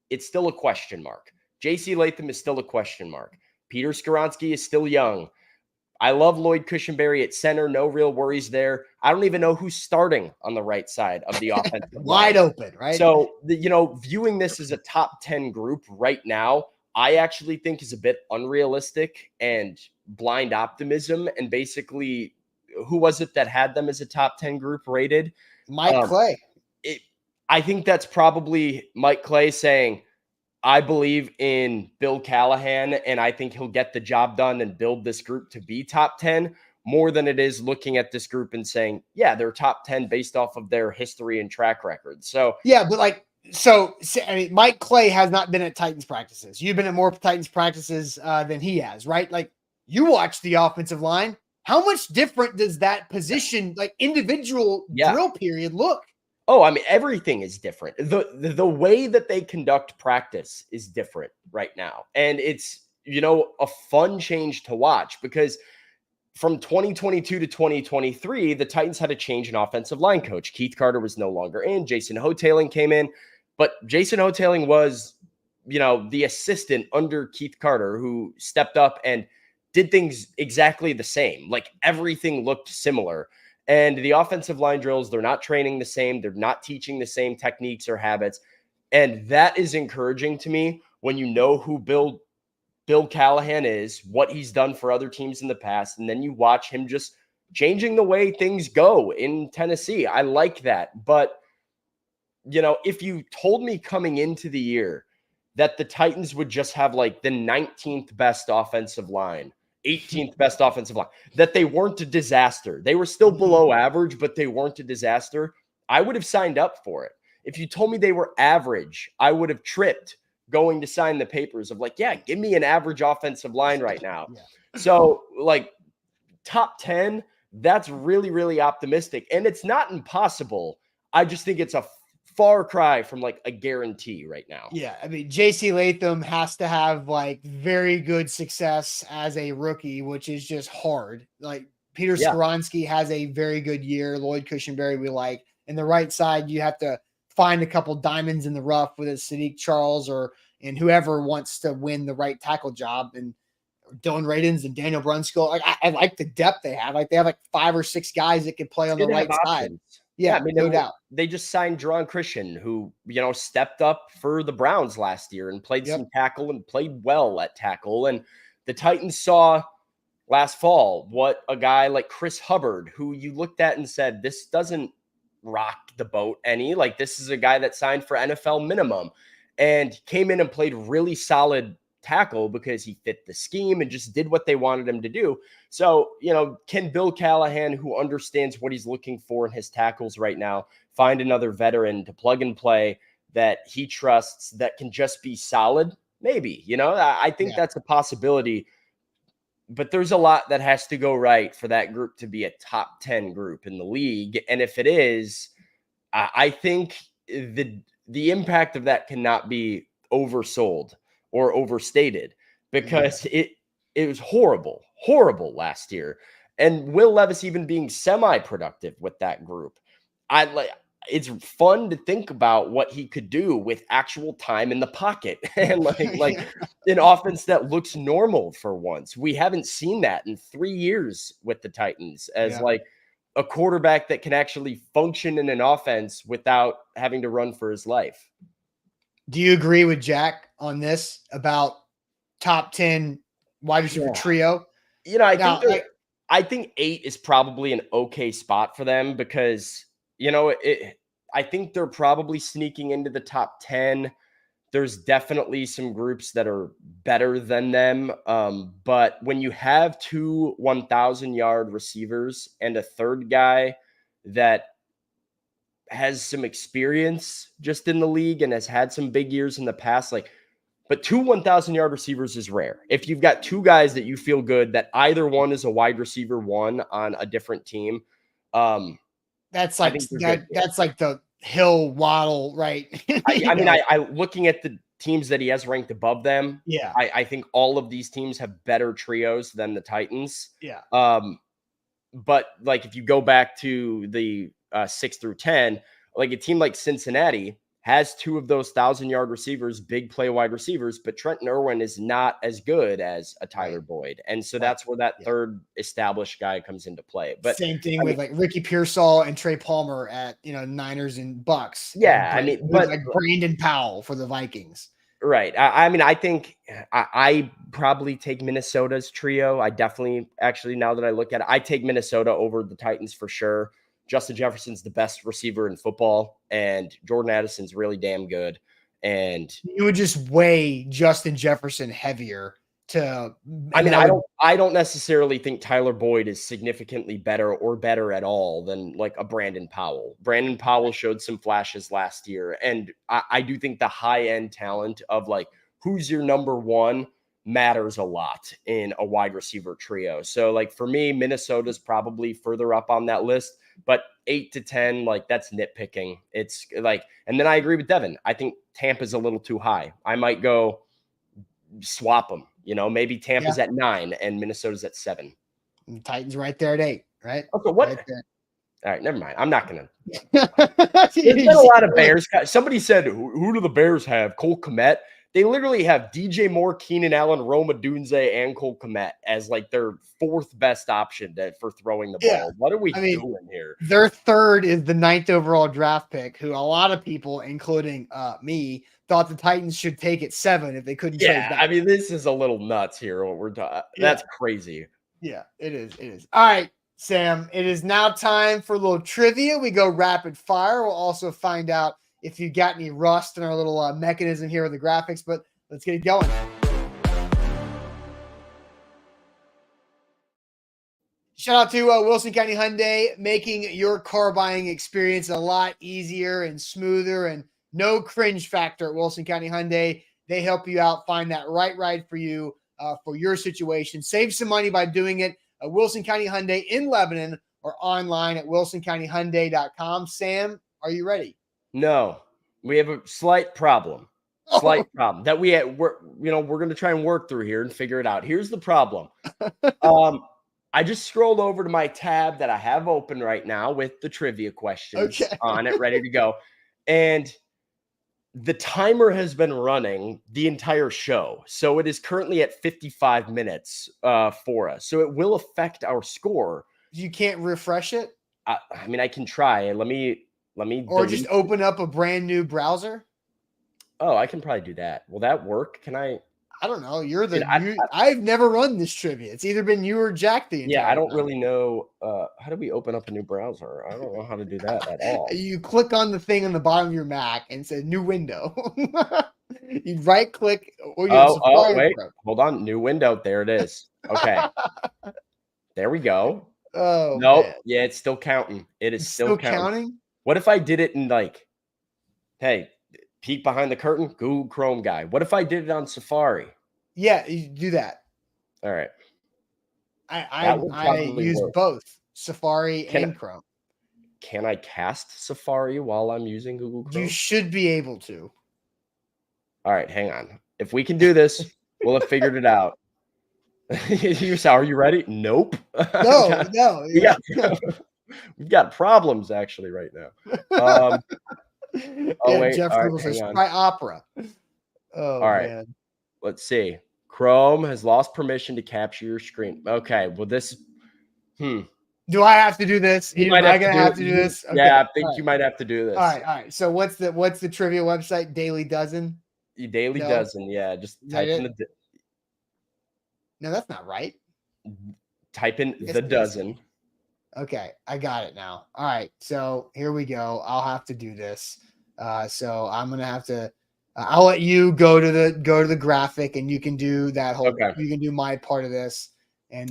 Speaker 2: it's still a question mark. J.C. Latham is still a question mark. Peter Skoronski is still young. I love Lloyd Cushenberry at center. No real worries there. I don't even know who's starting on the right side of the offensive
Speaker 1: wide
Speaker 2: line.
Speaker 1: Open, right?
Speaker 2: So, viewing this as a top 10 group right now, I actually think is a bit unrealistic and blind optimism. And basically, who was it that had them as a top 10 group rated?
Speaker 1: Mike Clay.
Speaker 2: I think that's probably Mike Clay saying, I believe in Bill Callahan, and I think he'll get the job done and build this group to be top 10 more than it is looking at this group and saying, yeah, they're top 10 based off of their history and track record. So,
Speaker 1: yeah, but I mean, Mike Clay has not been at Titans practices. You've been at more Titans practices than he has, right? Like, you watch the offensive line. How much different does that position, like individual drill period, look?
Speaker 2: Oh, I mean, everything is different. The way that they conduct practice is different right now. And it's, a fun change to watch, because from 2022 to 2023, the Titans had a change in offensive line coach. Keith Carter was no longer in. Jason Hotaling came in. But Jason Hotaling was, the assistant under Keith Carter, who stepped up and did things exactly the same. Like, everything looked similar. And the offensive line drills, they're not training the same. They're not teaching the same techniques or habits. And that is encouraging to me when you know who Bill Callahan is, what he's done for other teams in the past, and then you watch him just changing the way things go in Tennessee. I like that. But, if you told me coming into the year that the Titans would just have like the 19th best offensive line, 18th best offensive line, that they weren't a disaster. They were still below average, but they weren't a disaster. I would have signed up for it. If you told me they were average, I would have tripped going to sign the papers of like, yeah, give me an average offensive line right now.
Speaker 1: Yeah.
Speaker 2: So like top 10, that's really, really optimistic. And it's not impossible. I just think it's a far cry from like a guarantee right now.
Speaker 1: Yeah, I mean, JC Latham has to have like very good success as a rookie, which is just hard. Like Peter Skoronski has a very good year. Lloyd Cushenberry we like. And the right side, you have to find a couple diamonds in the rough with Sadiq Charles and whoever wants to win the right tackle job. And Dylan Radins and Daniel Brunskill. Like I like the depth they have. Like they have like 5 or 6 guys that can play on the right side. Yeah,
Speaker 2: I mean,
Speaker 1: no doubt.
Speaker 2: They just signed Jerron Christian, who, stepped up for the Browns last year and played some tackle and played well at tackle. And the Titans saw last fall what a guy like Chris Hubbard, who you looked at and said, this doesn't rock the boat any. Like, this is a guy that signed for NFL minimum and came in and played really solid tackle because he fit the scheme and just did what they wanted him to do. So, can Bill Callahan, who understands what he's looking for in his tackles right now, find another veteran to plug and play that he trusts that can just be solid? Maybe, I think that's a possibility, but there's a lot that has to go right for that group to be a top 10 group in the league. And if it is, I think the impact of that cannot be oversold or overstated because it was horrible last year. And Will Levis even being semi-productive with that group. It's fun to think about what he could do with actual time in the pocket and like an offense that looks normal for once. We haven't seen that in 3 years with the Titans as like a quarterback that can actually function in an offense without having to run for his life.
Speaker 1: Do you agree with Jack on this about top 10 wide receiver trio?
Speaker 2: I think 8 is probably an okay spot for them because, I think they're probably sneaking into the top 10. There's definitely some groups that are better than them. But when you have 2 1,000-yard receivers and a third guy that has some experience just in the league and has had some big years in the past, but 2 1,000-yard receivers is rare. If you've got 2 guys that you feel good that either one is a wide receiver 1 on a different team,
Speaker 1: that's like that's like the Hill Waddle, right?
Speaker 2: I looking at the teams that he has ranked above them.
Speaker 1: Yeah,
Speaker 2: I think all of these teams have better trios than the Titans.
Speaker 1: Yeah.
Speaker 2: But like if you go back to the 6 through 10, like a team like Cincinnati has 2 of those 1,000-yard receivers, big play wide receivers, but Trenton Irwin is not as good as a Tyler Boyd. And so that's where that third established guy comes into play. But
Speaker 1: same thing with like Ricky Pearsall and Trey Palmer at, Niners and Bucks.
Speaker 2: Yeah.
Speaker 1: But like Brandon Powell for the Vikings.
Speaker 2: Right. I think I probably take Minnesota's trio. I definitely, actually, now that I look at it, I take Minnesota over the Titans for sure. Justin Jefferson's the best receiver in football, and Jordan Addison's really damn good. And
Speaker 1: you would just weigh Justin Jefferson heavier to.
Speaker 2: I don't necessarily think Tyler Boyd is significantly better or better at all than like a Brandon Powell. Brandon Powell showed some flashes last year, and I do think the high end talent of like who's your number 1 matters a lot in a wide receiver trio. So like for me, Minnesota's probably further up on that list. But 8 to 10, like that's nitpicking. It's like, and then I agree with Devin. I think Tampa's a little too high. I might go swap them. Maybe Tampa's at 9 and Minnesota's at 7.
Speaker 1: And Titans right there at 8, right?
Speaker 2: Okay, what?
Speaker 1: Right
Speaker 2: all right, never mind. I'm not gonna. There's been a lot of Bears. Somebody said, "Who do the Bears have?" Cole Kmet. They literally have DJ Moore, Keenan Allen, Rome Odunze, and Cole Kmet as like their 4th best option for throwing the ball. What are we doing here?
Speaker 1: Their 3rd is the 9th overall draft pick, who a lot of people, including me, thought the Titans should take at 7 if they couldn't trade back.
Speaker 2: This is a little nuts here. What we're talking. That's crazy.
Speaker 1: Yeah, it is. It is. All right. Sam, it is now time for a little trivia. We go rapid fire. We'll also find out if you got any rust in our little mechanism here with the graphics, but let's get it going. Shout out to Wilson County Hyundai, making your car buying experience a lot easier and smoother and no cringe factor at Wilson County Hyundai. They help you out, find that right ride for you, for your situation. Save some money by doing it at Wilson County Hyundai in Lebanon or online at wilsoncountyhyundai.com. Sam, are you ready?
Speaker 2: No, we have a slight problem. Slight problem that we're going to try and work through here and figure it out. Here's the problem. I just scrolled over to my tab that I have open right now with the trivia questions on it, ready to go. And the timer has been running the entire show. So it is currently at 55 minutes for us. So it will affect our score.
Speaker 1: You can't refresh it?
Speaker 2: I mean, I can try. Let me.
Speaker 1: Or just open up a brand new browser?
Speaker 2: Oh, I can probably do that. Will that work? Can I?
Speaker 1: I don't know. I've never run this trivia. It's either been you or Jack the entire
Speaker 2: I don't
Speaker 1: time.
Speaker 2: really know. How do we open up a new browser? I don't know how to do that at all.
Speaker 1: You click on the thing on the bottom of your Mac and say new window. You right click. Wait.
Speaker 2: Hold on. New window. There it is. Okay. There we go.
Speaker 1: Oh,
Speaker 2: nope.
Speaker 1: Man.
Speaker 2: Yeah, it's still counting. It's still
Speaker 1: counting.
Speaker 2: What if I did it in hey, peek behind the curtain, Google Chrome guy. What if I did it on Safari?
Speaker 1: Yeah, you do that.
Speaker 2: All right.
Speaker 1: I use both Safari and Chrome.
Speaker 2: Can I cast Safari while I'm using Google Chrome?
Speaker 1: You should be able to.
Speaker 2: All right, hang on. If we can do this, we'll have figured it out. Are you ready? Nope.
Speaker 1: No.
Speaker 2: We've got problems actually right now. Wait.
Speaker 1: Jeff Google says try Opera. Oh,
Speaker 2: all right.
Speaker 1: Man.
Speaker 2: Let's see. Chrome has lost permission to capture your screen. Okay. Well, this.
Speaker 1: Do I have to do this? Am I gonna have to do this?
Speaker 2: Okay. Yeah, I think you might have to do this.
Speaker 1: All right. So what's the trivia website? Daily Dozen.
Speaker 2: Daily Dozen. Yeah. Just type in the.
Speaker 1: No, that's not right.
Speaker 2: Type in the dozen.
Speaker 1: Okay, I got it now. All right, so here we go. I'll have to do this. So I'm gonna have to. I'll let you go to the graphic, and you can do that whole.
Speaker 2: Okay.
Speaker 1: You can do my part of this, and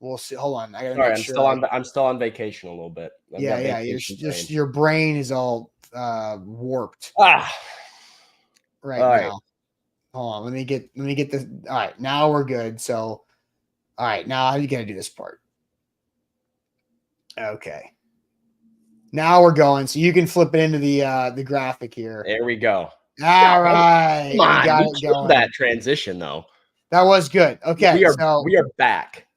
Speaker 1: we'll see. Hold on, I gotta
Speaker 2: Sorry,
Speaker 1: make sure.
Speaker 2: I'm still on vacation a little bit.
Speaker 1: Yeah. Your brain is all warped.
Speaker 2: Right
Speaker 1: now. Hold on, let me get this. All right, now we're good. So, all right, now you gotta do this part. Okay. Now we're going. So you can flip it into the graphic here.
Speaker 2: There we go.
Speaker 1: All right.
Speaker 2: Come on, we killed that transition though.
Speaker 1: That was good. Okay.
Speaker 2: We are back.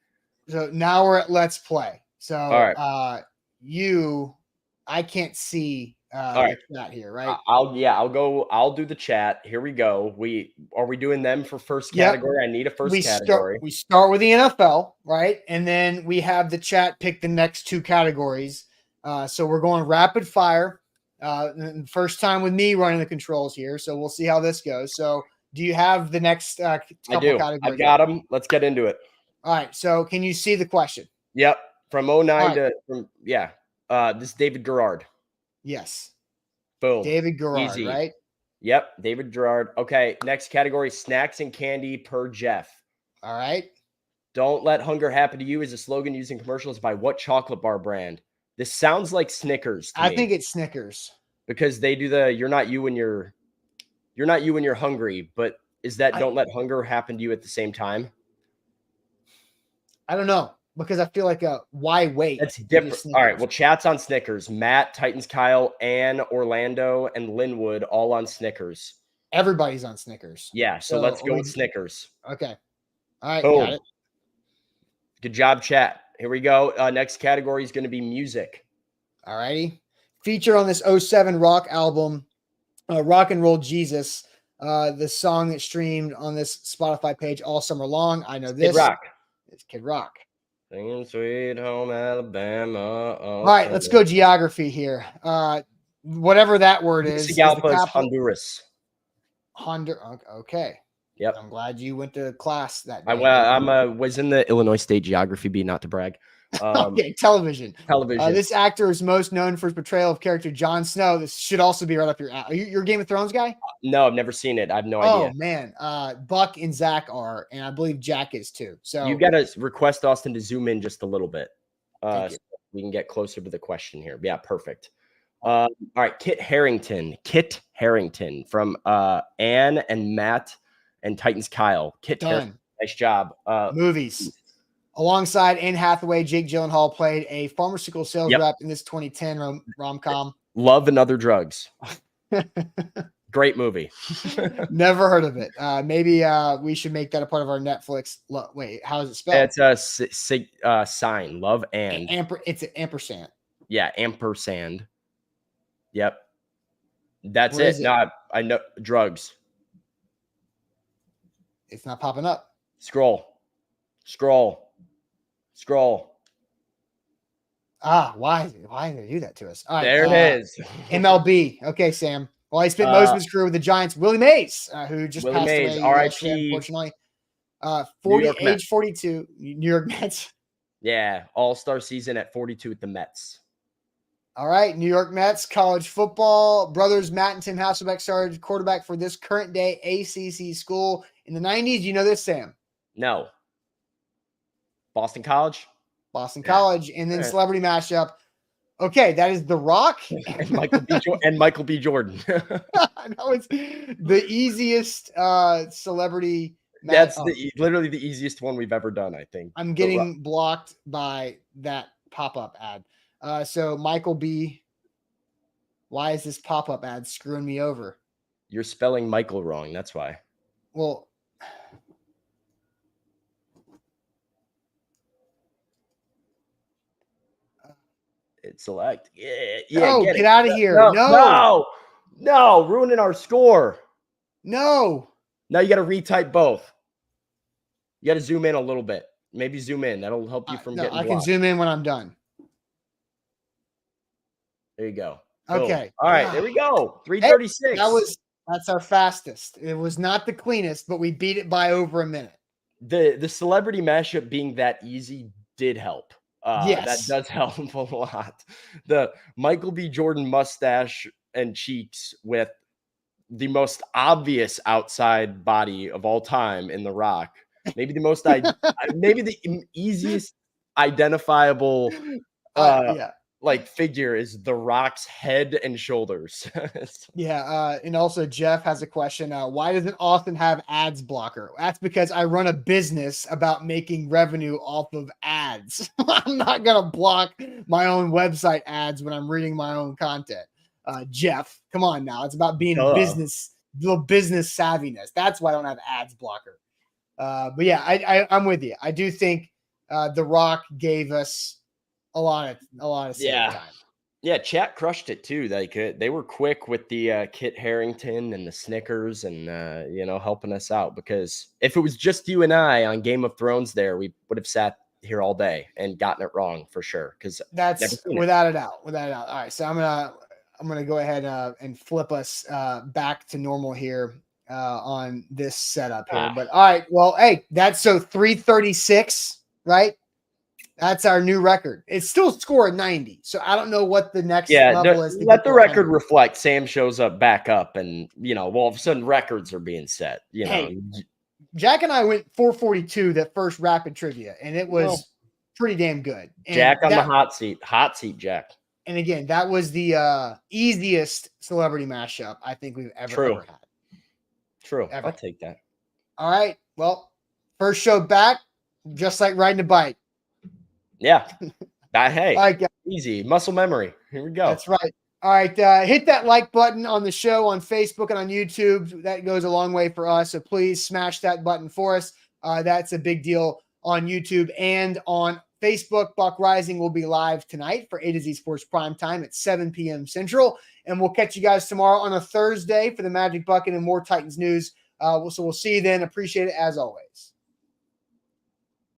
Speaker 1: So now we're at Let's Play. So
Speaker 2: all right.
Speaker 1: I can't see
Speaker 2: the
Speaker 1: chat here, right?
Speaker 2: I'll do the chat. Here we go. Are we doing them for first category? Yep. I need a first category.
Speaker 1: We start with the NFL, right? And then we have the chat pick the next two categories. So we're going rapid fire. First time with me running the controls here. So we'll see how this goes. So do you have the next couple categories?
Speaker 2: I've got them. Let's get into it.
Speaker 1: All right. So can you see the question?
Speaker 2: Yep. From 09 this is David Garrard.
Speaker 1: Yes.
Speaker 2: Boom.
Speaker 1: David Garrard,
Speaker 2: easy.
Speaker 1: Right?
Speaker 2: Yep. David Garrard. Okay. Next category, snacks and candy per Jeff.
Speaker 1: All right.
Speaker 2: Don't let hunger happen to you is a slogan used in commercials by what chocolate bar brand? This sounds like Snickers to me.
Speaker 1: I think it's Snickers.
Speaker 2: Because they do you're not you when you're hungry, but is that don't let hunger happen to you at the same time?
Speaker 1: I don't know. Because I feel like why wait?
Speaker 2: That's different. All right. Well, chat's on Snickers. Matt, Titans, Kyle, Ann, Orlando, and Linwood all on Snickers.
Speaker 1: Everybody's on Snickers.
Speaker 2: Yeah. So let's go with Snickers.
Speaker 1: Okay. All right.
Speaker 2: Boom.
Speaker 1: Got it.
Speaker 2: Good job, chat. Here we go. Next category is going to be music.
Speaker 1: All righty. Feature on this 07 rock album, Rock and Roll Jesus, the song that streamed on this Spotify page all summer long. I know this.
Speaker 2: Kid Rock.
Speaker 1: It's Kid Rock.
Speaker 2: Singing Sweet Home Alabama.
Speaker 1: All right, let's go geography here. Whatever that word is.
Speaker 2: Tegucigalpa is Honduras.
Speaker 1: Okay.
Speaker 2: Yep.
Speaker 1: I'm glad you went to class that
Speaker 2: I
Speaker 1: day.
Speaker 2: was in the Illinois State Geography B, not to brag.
Speaker 1: Okay, television.
Speaker 2: Television.
Speaker 1: This actor is most known for his portrayal of character Jon Snow. This should also be right up your alley. You're a Game of Thrones guy?
Speaker 2: No, I've never seen it. I have no
Speaker 1: Oh
Speaker 2: idea.
Speaker 1: man, Buck and Zach are, and I believe Jack is too. So
Speaker 2: You got to request Austin to zoom in just a little bit.
Speaker 1: Thank you.
Speaker 2: So we can get closer to the question here. Yeah, perfect. All right, Kit Harington from Anne and Matt and Titans Kyle. Kit Harington,
Speaker 1: Done.
Speaker 2: nice job.
Speaker 1: Movies. Alongside Anne Hathaway, Jake Gyllenhaal played a pharmaceutical sales
Speaker 2: Yep.
Speaker 1: rep in this 2010 rom-com.
Speaker 2: Love and Other Drugs. Great movie.
Speaker 1: Never heard of it. Maybe we should make that a part of our Netflix. Wait, how is it spelled?
Speaker 2: It's a sign. Love and
Speaker 1: it's an ampersand.
Speaker 2: Yeah, ampersand. Yep. That's
Speaker 1: Where
Speaker 2: it.
Speaker 1: is it?
Speaker 2: No, I know drugs.
Speaker 1: It's not popping up.
Speaker 2: Scroll.
Speaker 1: Why did they do that to us? All right,
Speaker 2: There it is.
Speaker 1: MLB. Okay, Sam. Well, he spent most of his career with the Giants. Willie Mays, who just passed away yesterday, unfortunately. Age 42, New York Mets.
Speaker 2: Yeah, all-star season at 42 with the Mets.
Speaker 1: All right, New York Mets, college football. Brothers Matt and Tim Hasselbeck started quarterback for this current day ACC school in the 90s. You know this, Sam?
Speaker 2: No. Boston College?
Speaker 1: Boston College. And then celebrity mashup. Okay, that is The Rock
Speaker 2: and Michael B. Jordan.
Speaker 1: That was the easiest celebrity.
Speaker 2: That's literally the easiest one we've ever done, I think.
Speaker 1: I'm getting blocked by that pop-up ad. So Michael B. Why is this pop-up ad screwing me over?
Speaker 2: You're spelling Michael wrong. That's why.
Speaker 1: Well,
Speaker 2: it's select. Yeah.
Speaker 1: Oh, get out of here.
Speaker 2: No, ruining our score.
Speaker 1: No.
Speaker 2: Now you got to retype both. You got to zoom in a little bit. Maybe zoom in. That'll help you from getting blocked.
Speaker 1: I can zoom in when I'm done.
Speaker 2: There you go.
Speaker 1: Okay.
Speaker 2: All right, there we go. 336.
Speaker 1: That's our fastest. It was not the cleanest, but we beat it by over a minute.
Speaker 2: The celebrity mashup being that easy did help.
Speaker 1: Yes.
Speaker 2: That does help a lot. The Michael B. Jordan mustache and cheeks with the most obvious outside body of all time in The Rock. Maybe the most, maybe the easiest identifiable like figure is The Rock's head and shoulders.
Speaker 1: And also Jeff has a question. Why doesn't Austin have ads blocker? That's because I run a business about making revenue off of ads. I'm not going to block my own website ads when I'm reading my own content. Jeff, come on now. It's about being business savviness. That's why I don't have ads blocker. But yeah, I'm with you. I do think The Rock gave us a lot of time.
Speaker 2: Yeah, chat crushed it too. They were quick with the Kit Harington and the Snickers and helping us out, because if it was just you and I on Game of Thrones there, we would have sat here all day and gotten it wrong for sure, because
Speaker 1: that's without a doubt. All right, so I'm gonna go ahead and flip us back to normal here on this setup here. But all right, well, hey, that's so 336, right? That's our new record. It's still scoring 90. So I don't know what the next level is.
Speaker 2: Let the record reflect. Sam shows up back up and, all of a sudden records are being set.
Speaker 1: Hey, Jack and I went 442 that first rapid trivia, and it was pretty damn good. And
Speaker 2: Jack on the hot seat. Hot seat, Jack.
Speaker 1: And again, that was the easiest celebrity mashup I think we've ever had.
Speaker 2: True. Ever. I'll take that.
Speaker 1: All right. Well, first show back, just like riding a bike.
Speaker 2: Yeah. Hey,
Speaker 1: all right,
Speaker 2: easy muscle memory. Here we go.
Speaker 1: That's right. All right. Hit that like button on the show on Facebook and on YouTube. That goes a long way for us. So please smash that button for us. That's a big deal on YouTube and on Facebook. Buck Rising will be live tonight for A to Z Sports Prime Time at 7 p.m. Central. And we'll catch you guys tomorrow on a Thursday for the Magic Bucket and more Titans news. So we'll see you then. Appreciate it as always.